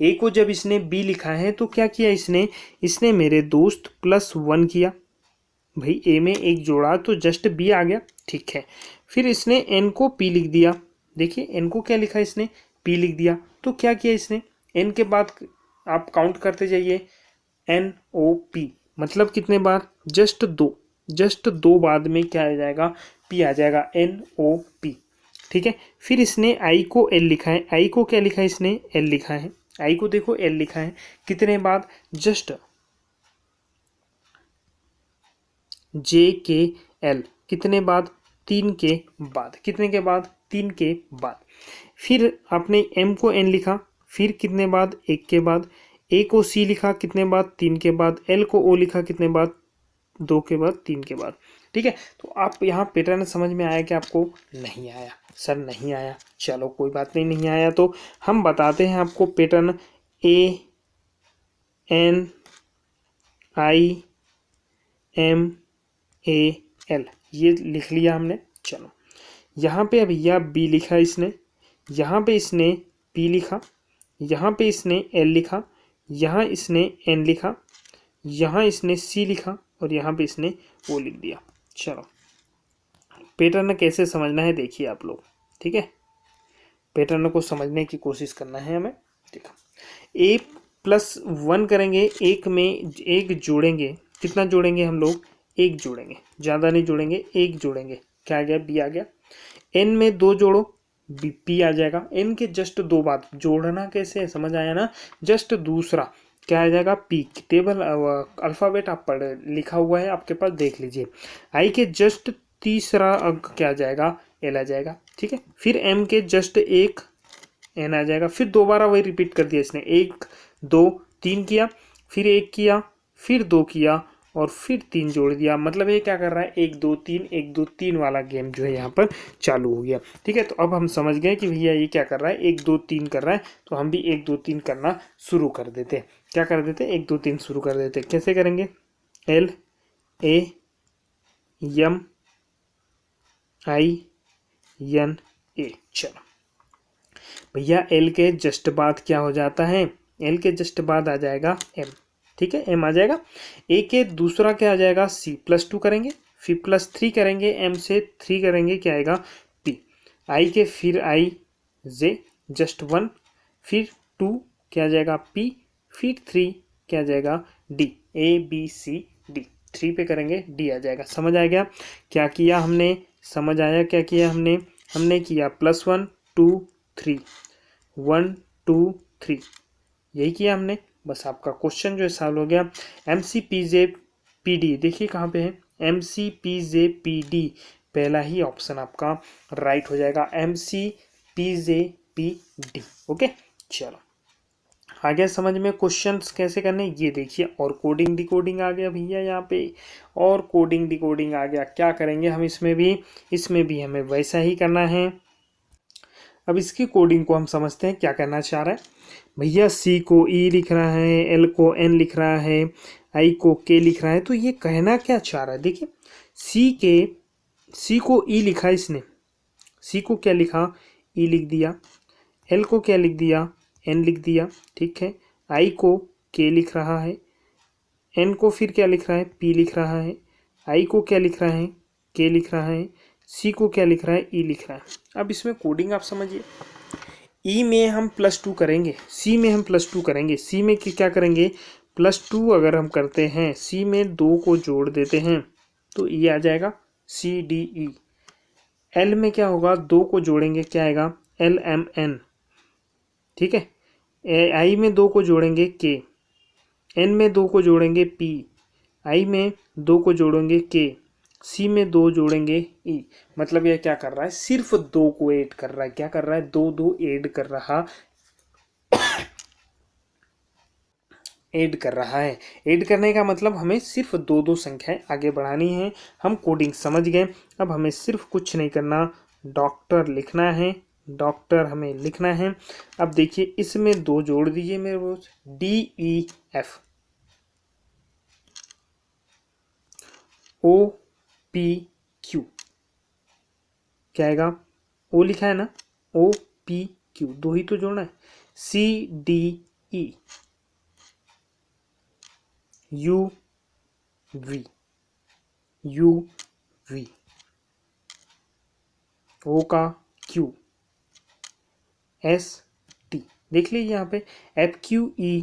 ए को जब इसने बी लिखा है तो क्या किया इसने मेरे दोस्त +1 किया। भाई ए में एक जोड़ा तो जस्ट बी आ गया। ठीक है, फिर इसने एन को पी लिख दिया। देखिए, एन को क्या लिखा इसने, पी लिख दिया। तो क्या किया इसने, एन के बाद आप काउंट करते जाइए, NOP, मतलब कितने बार, जस्ट दो बाद में क्या आ जाएगा, पी आ जाएगा, NOP। ठीक है, फिर इसने आई को एल लिखा है। आई को क्या लिखा है इसने, एल लिखा है। आई को देखो एल लिखा है, कितने बाद, जस्ट JKL, कितने बाद, 3 के बाद। कितने के बाद, 3 के बाद। फिर आपने एम को एन लिखा, फिर कितने बाद, 1 के बाद। ए को सी लिखा, कितने बाद, 3 के बाद। एल को ओ लिखा, कितने बाद, 2 के बाद, 3 के बाद। ठीक है, तो आप यहाँ पैटर्न समझ में आया कि आपको नहीं आया, सर नहीं आया, चलो कोई बात नहीं, नहीं आया तो हम बताते हैं आपको पैटर्न। ANIMAL, ये लिख लिया हमने। चलो, यहाँ पे भैया बी लिखा इसने, यहाँ पे इसने पी लिखा, यहाँ पे इसने एल लिखा, यहाँ इसने एन लिखा, यहाँ इसने सी लिखा और यहाँ पे इसने ओ लिख दिया। चलो, पैटर्न कैसे समझना है देखिए आप लोग। ठीक है, पैटर्न को समझने की कोशिश करना है हमें। देखो, A+1 करेंगे, एक में एक जोड़ेंगे, कितना जोड़ेंगे हम लोग, एक जोड़ेंगे, ज़्यादा नहीं जोड़ेंगे, एक जोड़ेंगे, क्या आ गया, बी आ गया। एन में 2 जोड़ो, पी आ जाएगा। एन के जस्ट 2 बाद जोड़ना कैसे है, समझ आया ना, जस्ट दूसरा क्या आ जाएगा, पी। टेबल अल्फ़ाबेट आप पढ़ लिखा हुआ है आपके पास, देख लीजिए। आई के जस्ट तीसरा अंक क्या आ जाएगा, एल आ जाएगा। ठीक है, फिर एम के जस्ट एक एन आ जाएगा। फिर दोबारा वही रिपीट कर दिया इसने, 1 2 3 किया, फिर 1 किया, फिर 2 किया और फिर 3 जोड़ दिया। मतलब ये क्या कर रहा है, 1 2 3 1 2 3 वाला गेम जो है यहाँ पर चालू हो गया। ठीक है, तो अब हम समझ गए कि भैया ये क्या कर रहा है, 1 2 3 कर रहा है, तो हम भी 1 2 3 करना शुरू कर देते। क्या कर देते, 1 2 3 शुरू कर देते। कैसे करेंगे, LAMINA। चलो भैया, एल के जस्ट बाद क्या हो जाता है, एल के जस्ट बाद आ जाएगा एम। ठीक है, एम आ जाएगा। ए के दूसरा क्या आ जाएगा, सी, +2 करेंगे, फिर +3 करेंगे, एम से 3 करेंगे, क्या आएगा, पी। आई के फिर आई जे जस्ट 1, फिर 2 क्या आ जाएगा, पी, फिर 3 क्या आ जाएगा, डी। ABCD, 3 पे करेंगे, डी आ जाएगा। समझ आ गया क्या किया हमने, समझ आया क्या किया हमने किया +1 2 3, 1 2 3, यही किया हमने। बस आपका क्वेश्चन जो है सॉल्व हो गया। MCPJPD, देखिए कहाँ पे है, MCPJPD, पहला ही ऑप्शन आपका राइट हो जाएगा, MCPJPD। ओके, चलो आ गया समझ में क्वेश्चंस कैसे करने, ये देखिए। और कोडिंग डिकोडिंग आ गया भैया यहाँ पे, और कोडिंग डिकोडिंग आ गया। क्या करेंगे हम इसमें भी हमें वैसा ही करना है। अब इसकी कोडिंग को हम समझते हैं क्या करना चाह रहा है भैया। सी को ई लिख रहा है, एल को एन लिख रहा है, आई को के लिख रहा है, तो ये कहना क्या चाह रहा है, देखिए। सी को ई लिखा इसने, सी को क्या लिखा, ई लिख दिया। एल को क्या लिख दिया, एन लिख दिया। ठीक है, आई को के लिख रहा है, एन को फिर क्या लिख रहा है, पी लिख रहा है। आई को क्या लिख रहा है, के लिख रहा है। सी को क्या लिख रहा है, ई लिख रहा है। अब इसमें कोडिंग आप समझिए। ई में हम +2 करेंगे, सी में हम +2 करेंगे। सी में क्या करेंगे, +2 अगर हम करते हैं, सी में 2 को जोड़ देते हैं तो ई आ जाएगा, CDE। एल में क्या होगा, 2 को जोड़ेंगे, क्या आएगा, LMN। ठीक है, आई में 2 को जोड़ेंगे, के। एन में 2 को जोड़ेंगे, पी। आई में 2 को जोड़ेंगे, के। सी में 2 जोड़ेंगे, ई। मतलब यह क्या कर रहा है, सिर्फ 2 को ऐड कर रहा है। क्या कर रहा है, 2 2 ऐड कर रहा ऐड कर रहा है। ऐड करने का मतलब हमें सिर्फ दो दो संख्याएं आगे बढ़ानी है। हम कोडिंग समझ गए, अब हमें सिर्फ कुछ नहीं करना, डॉक्टर लिखना है, डॉक्टर हमें लिखना है। अब देखिए इसमें दो जोड़ दीजिए मेरे दोस्त, DEF OPQ, क्या आएगा, ओ लिखा है ना, OPQ दो ही तो जोड़ना है, CDE UV O का Q ST, देख लीजिए यहाँ पे FQE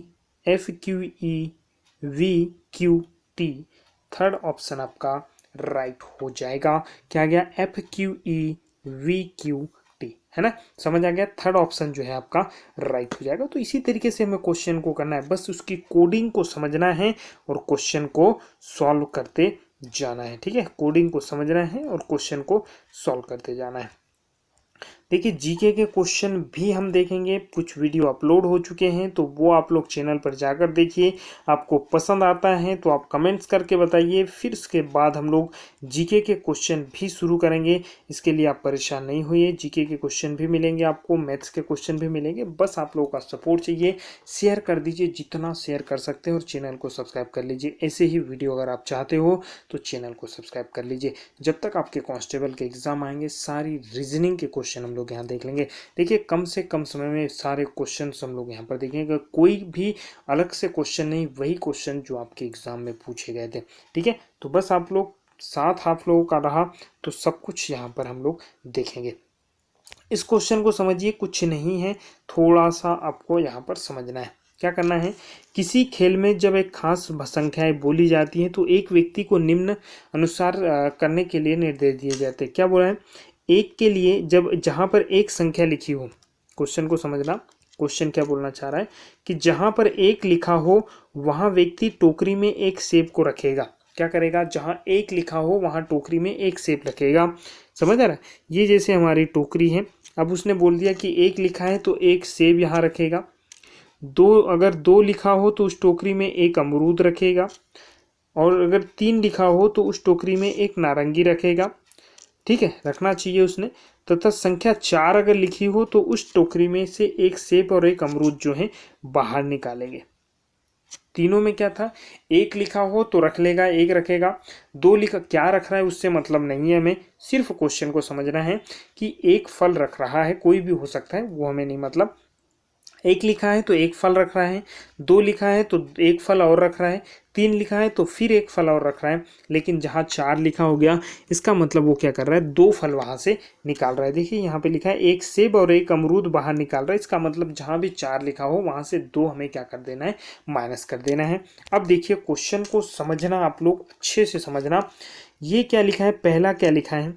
VQT, थर्ड ऑप्शन आपका राइट हो जाएगा। क्या गया, FQE VQT, है ना, समझ आ गया, थर्ड ऑप्शन जो है आपका राइट हो जाएगा। तो इसी तरीके से हमें क्वेश्चन को करना है, बस उसकी कोडिंग को समझना है और क्वेश्चन को सॉल्व करते जाना है। ठीक है, कोडिंग को समझना है और क्वेश्चन को सॉल्व करते जाना है। देखिए जीके के क्वेश्चन भी हम देखेंगे, कुछ वीडियो अपलोड हो चुके हैं तो वो आप लोग चैनल पर जाकर देखिए। आपको पसंद आता है तो आप कमेंट्स करके बताइए, फिर उसके बाद हम लोग जीके के क्वेश्चन भी शुरू करेंगे। इसके लिए आप परेशान नहीं होइए, जीके के क्वेश्चन भी मिलेंगे आपको, मैथ्स के क्वेश्चन भी मिलेंगे, बस आप लोगों का सपोर्ट चाहिए। शेयर कर दीजिए, जितना शेयर कर सकते हैं, और चैनल को सब्सक्राइब कर लीजिए। ऐसे ही वीडियो अगर आप चाहते हो तो चैनल को सब्सक्राइब कर लीजिए। जब तक आपके कांस्टेबल के एग्जाम आएंगे सारी रीजनिंग के क्वेश्चन हम लोग यहाँ देख लेंगे। देखिए कम से कम समय में सारे क्वेश्चन हम लोग यहाँ पर देखेंगे, कोई भी अलग से क्वेश्चन नहीं, वही क्वेश्चन जो आपके एग्जाम में पूछे गए थे। ठीक है, तो बस आप लोग साथ आप लोगों का रहा तो सब कुछ यहाँ पर हम लोग देखेंगे। इस क्वेश्चन को समझिए, कुछ नहीं है, थोड़ा सा आपको यहाँ पर समझना है। क्या करना है, किसी खेल में जब एक खास संख्याएं बोली जाती हैं तो एक व्यक्ति को निम्न अनुसार करने के लिए निर्देश दिए जाते हैं। क्या बोला है, एक के लिए जब जहां पर एक संख्या लिखी हो, क्वेश्चन को समझना, क्वेश्चन क्या बोलना चाह रहा है कि जहां पर एक लिखा हो वहां व्यक्ति टोकरी में एक सेब को रखेगा। क्या करेगा, जहां एक लिखा हो वहां टोकरी में एक सेब रखेगा। समझ आ रहा है, ये जैसे हमारी टोकरी है, अब उसने बोल दिया कि एक लिखा है तो एक सेब यहाँ रखेगा, अगर दो लिखा हो तो उस टोकरी में एक अमरूद रखेगा, और अगर तीन लिखा हो तो उस टोकरी में एक नारंगी रखेगा। ठीक है, रखना चाहिए उसने। तथा संख्या 4 अगर लिखी हो तो उस टोकरी में से एक सेब और एक अमरूद जो है बाहर निकालेंगे। तीनों में क्या था, एक लिखा हो तो रख लेगा, एक रखेगा, दो लिखा, क्या रख रहा है उससे मतलब नहीं है, हमें सिर्फ क्वेश्चन को समझना है कि एक फल रख रहा है, कोई भी हो सकता है, वो हमें नहीं मतलब। एक लिखा है तो एक फल रख रहा है, दो लिखा है तो एक फल और रख रहा है, तीन लिखा है तो फिर एक फल और रख रहा है। लेकिन जहाँ 4 लिखा हो गया इसका मतलब वो क्या कर रहा है, दो फल वहां से निकाल रहा है। देखिए यहाँ पे लिखा है एक सेब और एक अमरूद बाहर निकाल रहा है, इसका मतलब जहाँ भी 4 लिखा हो वहां से दो हमें क्या कर देना है, माइनस कर देना है। अब देखिए क्वेश्चन को समझना, आप लोग अच्छे से समझना। ये क्या लिखा है, पहला क्या लिखा है,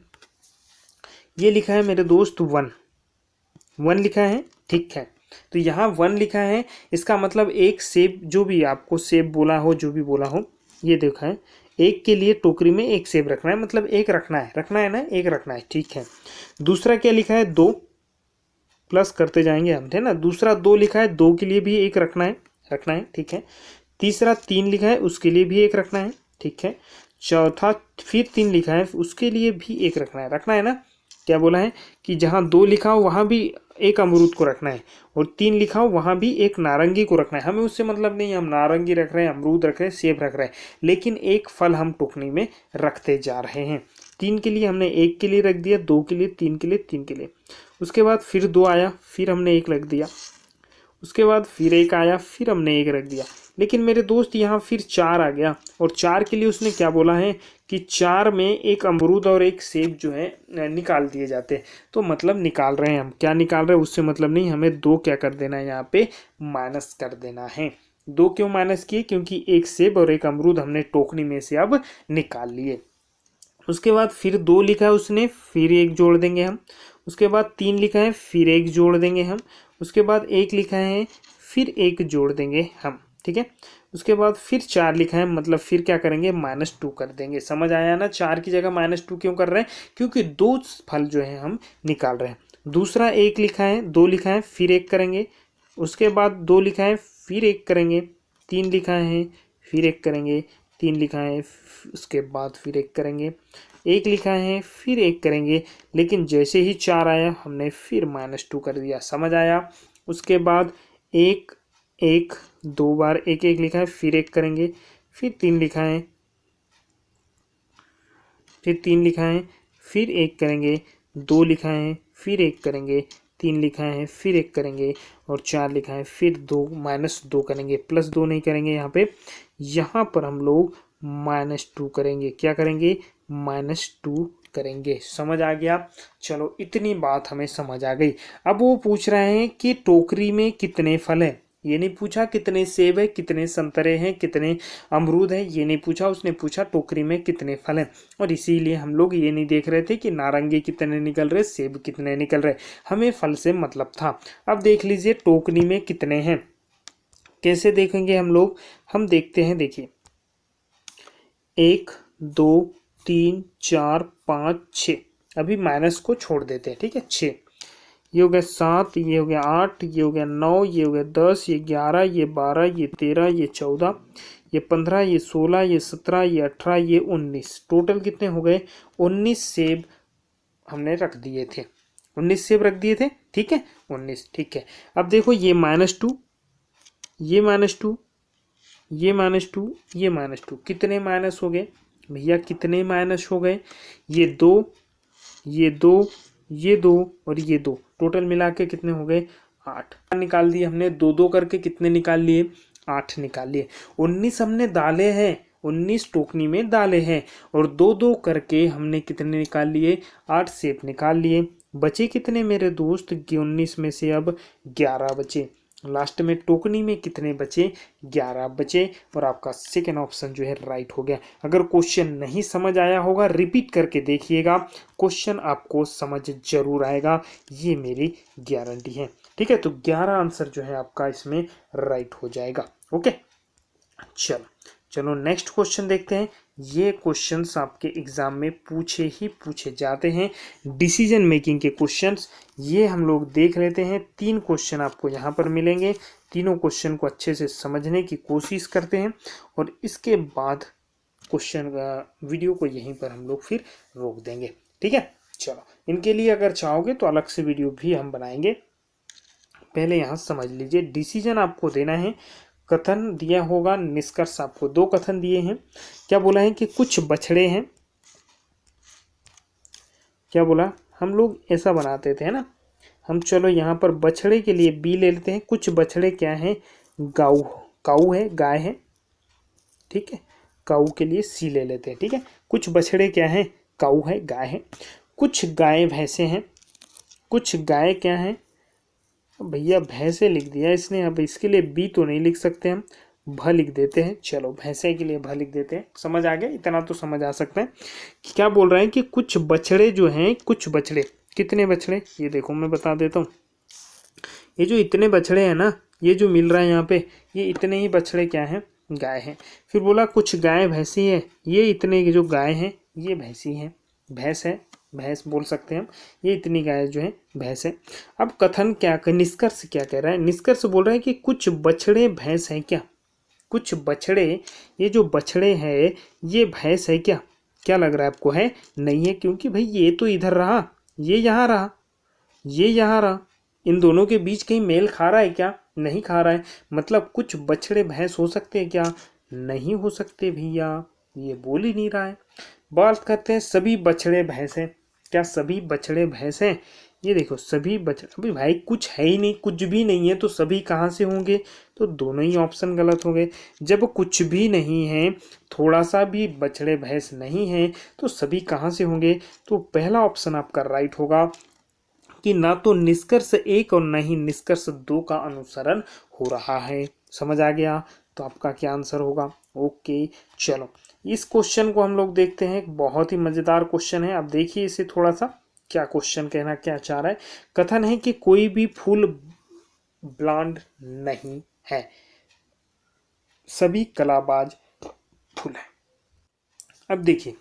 ये लिखा है मेरे दोस्त 1 लिखा है। ठीक है, तो यहाँ 1 लिखा है, इसका मतलब एक सेब, जो भी आपको सेब बोला हो, जो भी बोला हो, ये देखा है एक के लिए टोकरी में एक सेब रखना है, मतलब एक रखना है ना, एक रखना है। ठीक है, दूसरा क्या लिखा है, 2 प्लस करते जाएंगे हम, है ना, दूसरा 2 लिखा है, 2 के लिए भी एक रखना है। ठीक है, तीसरा 3 लिखा है, उसके लिए भी एक रखना है। ठीक है, चौथा फिर 3 लिखा है, उसके लिए भी एक रखना है ना। क्या बोला है कि जहाँ 2 लिखा हो वहाँ भी एक अमरूद को रखना है, और 3 लिखा हो वहाँ भी एक नारंगी को रखना है। हमें उससे मतलब नहीं, हम नारंगी रख रहे हैं, अमरूद रख रहे हैं, सेब रख रहे हैं, लेकिन एक फल हम टोकरी में रखते जा रहे हैं। 3 के लिए हमने 1 के लिए रख दिया, 2 के लिए, 3 के लिए, 3 के लिए, उसके बाद फिर 2 आया, फिर हमने 1 रख दिया, उसके बाद फिर 1 आया, फिर हमने 1 रख दिया। लेकिन मेरे दोस्त यहाँ फिर 4 आ गया, और 4 के लिए उसने क्या बोला है कि 4 में एक अमरूद और एक सेब जो है निकाल दिए जाते हैं। तो मतलब निकाल रहे हैं हम, क्या निकाल रहे हैं उससे मतलब नहीं, हमें 2 क्या कर देना है, यहाँ पे माइनस कर देना है। 2 क्यों माइनस किए, क्योंकि एक सेब और एक अमरूद हमने टोकरी में से अब निकाल लिए। उसके बाद फिर 2 लिखा है उसने, फिर 1 जोड़ देंगे हम। उसके बाद 3 लिखा है, फिर 1 जोड़ देंगे हम। उसके बाद 1 लिखा है, फिर 1 जोड़ देंगे हम। ठीक है, उसके बाद फिर 4 लिखा है, मतलब फिर क्या करेंगे, -2 कर देंगे। समझ आया ना, 4 की जगह -2 क्यों कर रहे हैं, क्योंकि 2 फल जो है हम निकाल रहे हैं। दूसरा 1 लिखा है, 2 लिखा है, फिर 1 करेंगे। उसके बाद 2 लिखा है, फिर 1 करेंगे। 3 लिखा है, फिर 1 करेंगे, 3 लिखा है, उसके बाद फिर 1 करेंगे, 1 लिखा है, फिर 1 करेंगे, लेकिन जैसे ही 4 आया हमने फिर -2 कर दिया। समझ आया? उसके बाद 1 1 2 बार 1 1 लिखा है, फिर 1 करेंगे, फिर 3 लिखा है, फिर 3 लिखा है, फिर 1 करेंगे, 2 लिखा है, फिर 1 करेंगे, 3 लिखा है, फिर 1 करेंगे, और 4 लिखा है, फिर 2 -2 करेंगे, +2 नहीं करेंगे यहाँ पे। यहाँ पर हम लोग -2 करेंगे। क्या करेंगे? -2 करेंगे। समझ आ गया? चलो, इतनी बात हमें समझ आ गई। अब वो पूछ रहे हैं कि टोकरी में कितने फल हैं। ये नहीं पूछा कितने सेब है, कितने संतरे हैं, कितने अमरूद है, ये नहीं पूछा। उसने पूछा टोकरी में कितने फल हैं। और इसीलिए हम लोग ये नहीं देख रहे थे कि नारंगी कितने निकल रहे, सेब कितने निकल रहे, हमें फल से मतलब था। अब देख लीजिए टोकरी में कितने हैं। कैसे देखेंगे हम लोग? हम देखते हैं, देखिए 1 2 3 4 5 6। अभी माइनस को छोड़ देते हैं, ठीक है। 6, ये हो गया 7, ये हो गया 8, ये हो गया 9, ये हो गया 10, ये 11, ये 12, ये 13, ये 14, ये 15, ये 16, ये 17, ये 18, ये 19। टोटल कितने हो गए? 19 सेब हमने रख दिए थे। 19 सेब रख दिए थे, ठीक है। 19, ठीक है। अब देखो ये -2, ये -2, ये -2, ये -2, कितने माइनस हो गए भैया? कितने माइनस हो गए? ये 2, ये 2, ये 2 और ये 2, टोटल मिला के कितने हो गए? 8 निकाल दिए हमने। 2 2 करके कितने निकाल लिए? 8 निकाल लिए। 19 हमने डाले हैं, 19 टोकनी में डाले हैं, और 2 2 करके हमने कितने निकाल लिए? 8 सेब निकाल लिए। बचे कितने मेरे दोस्त? 19 में से अब 11 बचे। लास्ट में टोकनी में कितने बचे? 11 बचे। और आपका सेकेंड ऑप्शन जो है राइट हो गया। अगर क्वेश्चन नहीं समझ आया होगा रिपीट करके देखिएगा, क्वेश्चन आपको समझ जरूर आएगा, ये मेरी गारंटी है, ठीक है। तो 11 आंसर जो है आपका इसमें राइट हो जाएगा। ओके, चलो नेक्स्ट क्वेश्चन देखते हैं। ये क्वेश्चंस आपके एग्जाम में पूछे जाते हैं, डिसीजन मेकिंग के क्वेश्चंस। ये हम लोग देख लेते हैं। 3 क्वेश्चन आपको यहाँ पर मिलेंगे। तीनों क्वेश्चन को अच्छे से समझने की कोशिश करते हैं, और इसके बाद क्वेश्चन वीडियो को यहीं पर हम लोग फिर रोक देंगे, ठीक है। चलो, इनके लिए अगर चाहोगे तो अलग से वीडियो भी हम बनाएंगे। पहले यहाँ समझ लीजिए, डिसीजन आपको देना है, कथन दिया होगा, निष्कर्ष आपको 2 कथन दिए हैं। क्या बोला है कि कुछ बछड़े हैं, क्या बोला? हम लोग ऐसा बनाते थे ना, हम चलो यहाँ पर बछड़े के लिए बी ले लेते हैं। कुछ बछड़े क्या हैं? गाऊ, काऊ है, गाय है, ठीक है। काऊ के लिए सी ले लेते हैं, ठीक है। कुछ बछड़े क्या हैं? काऊ है, गाय है। कुछ गाय भैंसे हैं। कुछ गाय क्या है भैया? भैंसे लिख दिया इसने। अब इसके लिए बी तो नहीं लिख सकते, हम भ लिख देते हैं। चलो, भैंसे के लिए भ लिख देते हैं। समझ आ गया? इतना तो समझ आ सकता है कि क्या बोल रहे हैं कि कुछ बछड़े जो हैं, कुछ बछड़े, कितने बछड़े? ये देखो मैं बता देता हूँ। ये जो इतने बछड़े हैं ना, ये जो मिल रहा है यहाँ पे, ये इतने ही बछड़े क्या हैं? गाय हैं। फिर बोला कुछ गाय भैंसी है, ये इतने जो गाय हैं ये भैंसी हैं, भैंस है, भैंस बोल सकते हैं हम। ये इतनी गाय जो है भैंस है। अब कथन क्या, निष्कर्ष क्या कह रहा है? निष्कर्ष बोल रहा है कि कुछ बछड़े भैंस हैं क्या? कुछ बछड़े, ये जो बछड़े हैं ये भैंस है क्या? क्या लग रहा है आपको? है? नहीं है, क्योंकि भाई ये तो इधर रहा, ये यहाँ रहा, ये यहाँ रहा। इन दोनों के बीच कहीं मेल खा रहा है क्या? नहीं खा रहा है। मतलब कुछ बछड़े भैंस हो सकते हैं क्या? नहीं हो सकते भैया, ये बोल ही नहीं रहा है। बात करते हैं सभी बछड़े भैंस हैं। क्या सभी बछड़े भैंस हैं? ये देखो सभी बछड़े, अभी भाई कुछ है ही नहीं, कुछ भी नहीं है, तो सभी कहाँ से होंगे? तो दोनों ही ऑप्शन गलत हो गए। जब कुछ भी नहीं है, थोड़ा सा भी बछड़े भैंस नहीं है, तो सभी कहाँ से होंगे? तो पहला ऑप्शन आपका राइट होगा कि ना तो निष्कर्ष 1 और ना ही निष्कर्ष 2 का अनुसरण हो रहा है। समझ आ गया? तो आपका क्या आंसर होगा? ओके, चलो इस क्वेश्चन को हम लोग देखते हैं। एक बहुत ही मजेदार क्वेश्चन है। अब देखिए इसे थोड़ा सा, क्या क्वेश्चन कहना क्या चाह रहा है। कथन है कि कोई भी फूल ब्लांड नहीं है, सभी कलाबाज फूल है। अब देखिए,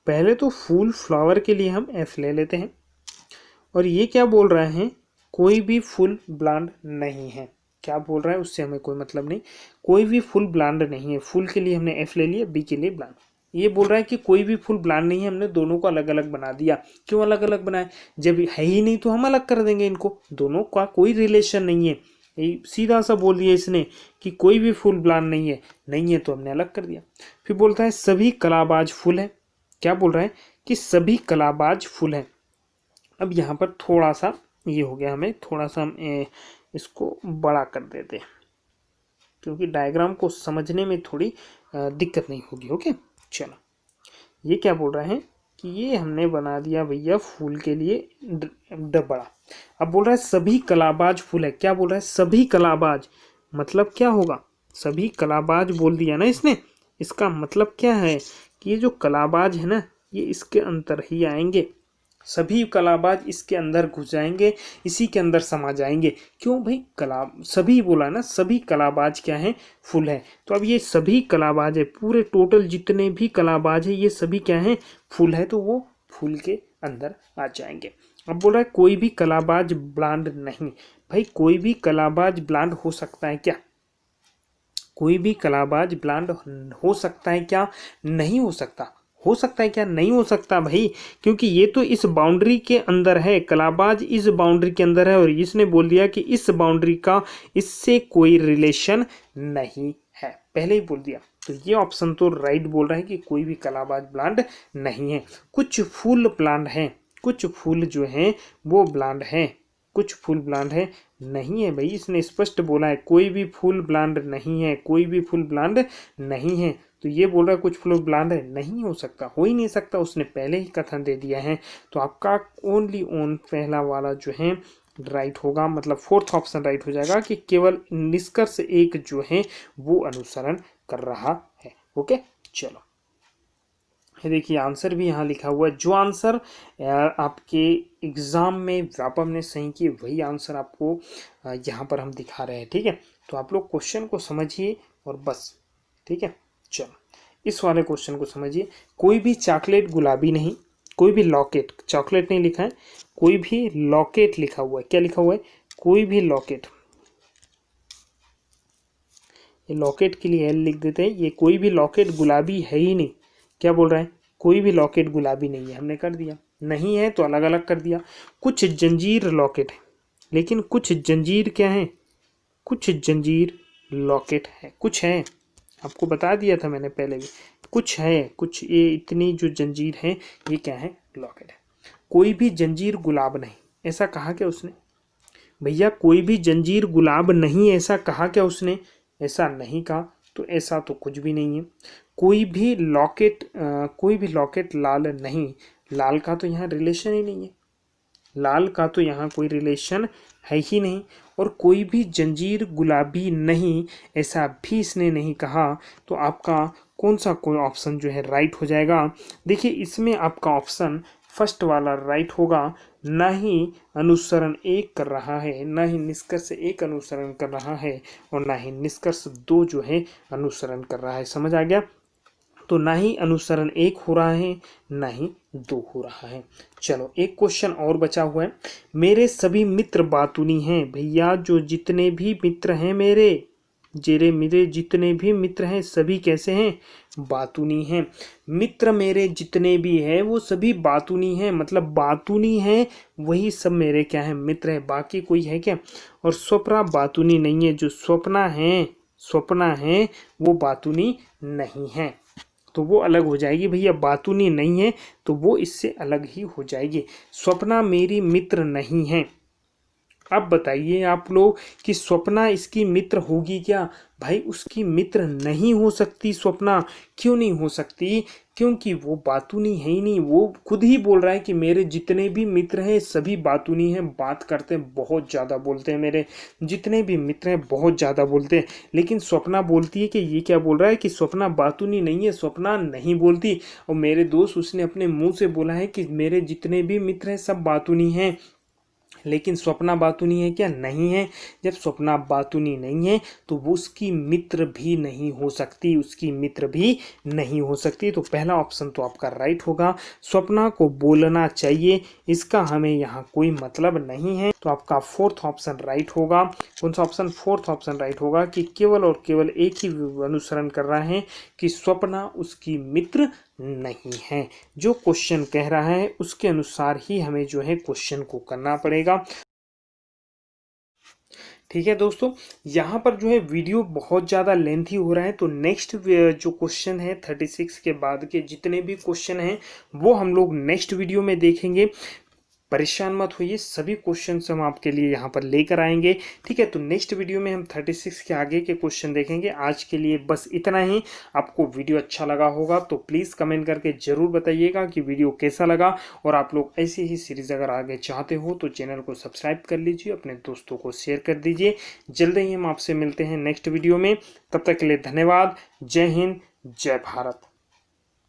पहले तो फूल फ्लावर के लिए हम एफ ले लेते हैं, और ये क्या बोल रहे हैं? कोई भी फूल ब्लांड नहीं है। क्या बोल रहा है उससे हमें कोई मतलब नहीं, कोई भी फुल ब्लांड नहीं है। फुल के लिए हमने एफ ले लिया, बी के लिए ब्लांड। ये बोल रहा है कि कोई भी फुल ब्लांड नहीं है, हमने दोनों को अलग अलग बना दिया। क्यों अलग अलग बनाए? जब है ही नहीं तो हम अलग कर देंगे इनको, दोनों का कोई रिलेशन नहीं है। सीधा सा बोल दिया इसने कि कोई भी फुल ब्लांड नहीं है, नहीं है तो हमने अलग कर दिया। फिर बोलता है सभी कलाबाज फुल है। क्या बोल रहा है कि सभी कलाबाज फुल है। अब यहाँ पर थोड़ा सा ये हो गया, हमें थोड़ा सा हम इसको बड़ा कर देते हैं क्योंकि डायग्राम को समझने में थोड़ी दिक्कत नहीं होगी। ओके चलो, ये क्या बोल रहे हैं कि ये हमने बना दिया भैया फूल के लिए बड़ा। अब बोल रहा है सभी कलाबाज फूल है। क्या बोल रहा है? सभी कलाबाज, मतलब क्या होगा? सभी कलाबाज बोल दिया ना इसने, इसका मतलब क्या है कि ये जो कलाबाज है ना ये इसके अंदर ही आएंगे। सभी कलाबाज इसके अंदर घुस जाएंगे, इसी के अंदर समा जाएंगे। क्यों भाई? कला सभी बोला ना, सभी कलाबाज क्या है? फुल है। तो अब ये सभी कलाबाज है, पूरे टोटल जितने भी कलाबाज है ये सभी क्या है? फुल है, तो वो फुल के अंदर आ जाएंगे। अब बोल रहा है कोई भी कलाबाज ब्लांड नहीं। भाई कोई भी कलाबाज ब्लांड हो सकता है क्या? कोई भी कलाबाज ब्लांड हो सकता है क्या? नहीं हो सकता। हो सकता है क्या? नहीं हो सकता भाई, क्योंकि ये तो इस बाउंड्री के अंदर है, कलाबाज इस बाउंड्री के अंदर है और इसने बोल दिया कि इस बाउंड्री का इससे कोई रिलेशन नहीं है, पहले ही बोल दिया। तो ये ऑप्शन तो राइट बोल रहा है कि कोई भी कलाबाज ब्लांड नहीं है। कुछ फूल ब्लांड हैं, कुछ फूल जो हैं वो ब्लांड हैं, कुछ फूल ब्लांड है नहीं है। भाई इसने स्पष्ट बोला है कोई भी फूल ब्लांड नहीं है, कोई भी फूल ब्लांड नहीं है। तो ये बोल रहा है कुछ फूल ब्लांड है, नहीं हो सकता, हो ही नहीं सकता, उसने पहले ही कथन दे दिया है। तो आपका ओनली ओन पहला वाला जो है राइट होगा, मतलब फोर्थ ऑप्शन राइट हो जाएगा कि केवल निष्कर्ष एक जो है वो अनुसरण कर रहा है। ओके चलो, ये देखिए आंसर भी यहाँ लिखा हुआ है। जो आंसर आपके एग्जाम में व्यापम ने सही किए वही आंसर आपको यहाँ पर हम दिखा रहे हैं। ठीक है, तो आप लोग क्वेश्चन को समझिए और बस। ठीक है चलो, इस वाले क्वेश्चन को समझिए। कोई भी चॉकलेट गुलाबी नहीं, कोई भी लॉकेट, चॉकलेट नहीं लिखा है, कोई भी लॉकेट लिखा हुआ है। क्या लिखा हुआ है? कोई भी लॉकेट। ये लॉकेट के लिए एल लिख देते हैं। ये कोई भी लॉकेट गुलाबी है ही नहीं। क्या बोल रहा है? कोई भी लॉकेट गुलाबी नहीं है, हमने कर दिया। नहीं है तो अलग अलग कर दिया। कुछ जंजीर लॉकेट है, लेकिन कुछ जंजीर क्या है? कुछ जंजीर लॉकेट है, कुछ है, आपको बता दिया था मैंने पहले भी, कुछ है, कुछ ये इतनी जो जंजीर है ये क्या है? लॉकेट है। कोई भी जंजीर गुलाब नहीं, ऐसा कहा क्या उसने? भैया कोई भी जंजीर गुलाब नहीं ऐसा कहा क्या उसने? ऐसा नहीं कहा, तो ऐसा तो कुछ भी नहीं है। कोई भी लॉकेट लाल नहीं, लाल का तो यहाँ रिलेशन ही नहीं है, लाल का तो यहाँ कोई रिलेशन है ही नहीं। और कोई भी जंजीर गुलाबी नहीं ऐसा भी इसने नहीं कहा। तो आपका कौन सा कोई ऑप्शन जो है राइट हो जाएगा? देखिए इसमें आपका ऑप्शन फर्स्ट वाला राइट होगा। ना ही अनुसरण एक कर रहा है, ना ही निष्कर्ष एक अनुसरण कर रहा है, और ना ही निष्कर्ष दो जो है अनुसरण कर रहा है। समझ आ गया? तो ना ही अनुसरण एक हो रहा है, ना ही दो हो रहा है। चलो एक क्वेश्चन और बचा हुआ है। मेरे सभी मित्र बातूनी हैं। भैया जो जितने भी मित्र हैं मेरे जितने भी मित्र हैं सभी कैसे हैं? बातूनी हैं। मित्र मेरे जितने भी हैं वो सभी बातूनी हैं, मतलब बातूनी हैं वही सब मेरे क्या है? मित्र है। बाकी कोई है क्या? और स्वप्ना बातूनी नहीं है, जो स्वप्ना है वो बातूनी नहीं है, तो वो अलग हो जाएगी। भैया बातूनी नहीं है तो वो इससे अलग ही हो जाएगी। स्वप्ना मेरी मित्र नहीं है। अब बताइए आप लोग कि स्वप्ना इसकी मित्र होगी क्या? भाई उसकी मित्र नहीं हो सकती स्वप्ना। क्यों नहीं हो सकती? क्योंकि वो बातूनी है ही नहीं। वो खुद ही बोल रहा है कि मेरे जितने भी मित्र हैं सभी बातूनी हैं, बात करते हैं, बहुत ज़्यादा बोलते हैं, मेरे जितने भी मित्र हैं बहुत ज़्यादा बोलते हैं। लेकिन स्वप्ना बोलती है कि ये क्या बोल रहा है कि स्वप्ना बातूनी नहीं है, स्वप्ना नहीं बोलती। और मेरे दोस्त उसने अपने मुँह से बोला है कि मेरे जितने भी मित्र हैं सब बातूनी हैं, लेकिन स्वप्ना बातूनी है क्या? नहीं है। जब स्वप्ना बातूनी नहीं है तो वो उसकी मित्र भी नहीं हो सकती, उसकी मित्र भी नहीं हो सकती। तो पहला ऑप्शन तो आपका राइट होगा। स्वप्ना को बोलना चाहिए, इसका हमें यहाँ कोई मतलब नहीं है। तो आपका फोर्थ ऑप्शन राइट होगा। कौन सा ऑप्शन? फोर्थ ऑप्शन राइट होगा कि केवल और केवल एक ही अनुसरण कर रहा है कि स्वप्ना उसकी मित्र नहीं है। जो क्वेश्चन कह रहा है उसके अनुसार ही हमें जो है क्वेश्चन को करना पड़ेगा। ठीक है दोस्तों, यहाँ पर जो है वीडियो बहुत ज़्यादा लेंथी हो रहा है, तो नेक्स्ट जो क्वेश्चन है 36 के बाद के जितने भी क्वेश्चन हैं वो हम लोग नेक्स्ट वीडियो में देखेंगे। परेशान मत होइए, सभी क्वेश्चंस हम आपके लिए यहाँ पर लेकर आएंगे। ठीक है, तो नेक्स्ट वीडियो में हम 36 के आगे के क्वेश्चन देखेंगे। आज के लिए बस इतना ही। आपको वीडियो अच्छा लगा होगा तो प्लीज़ कमेंट करके ज़रूर बताइएगा कि वीडियो कैसा लगा, और आप लोग ऐसी ही सीरीज़ अगर आगे चाहते हो तो चैनल को सब्सक्राइब कर लीजिए, अपने दोस्तों को शेयर कर दीजिए। जल्द ही हम आपसे मिलते हैं नेक्स्ट वीडियो में। तब तक के लिए धन्यवाद। जय हिंद, जय भारत।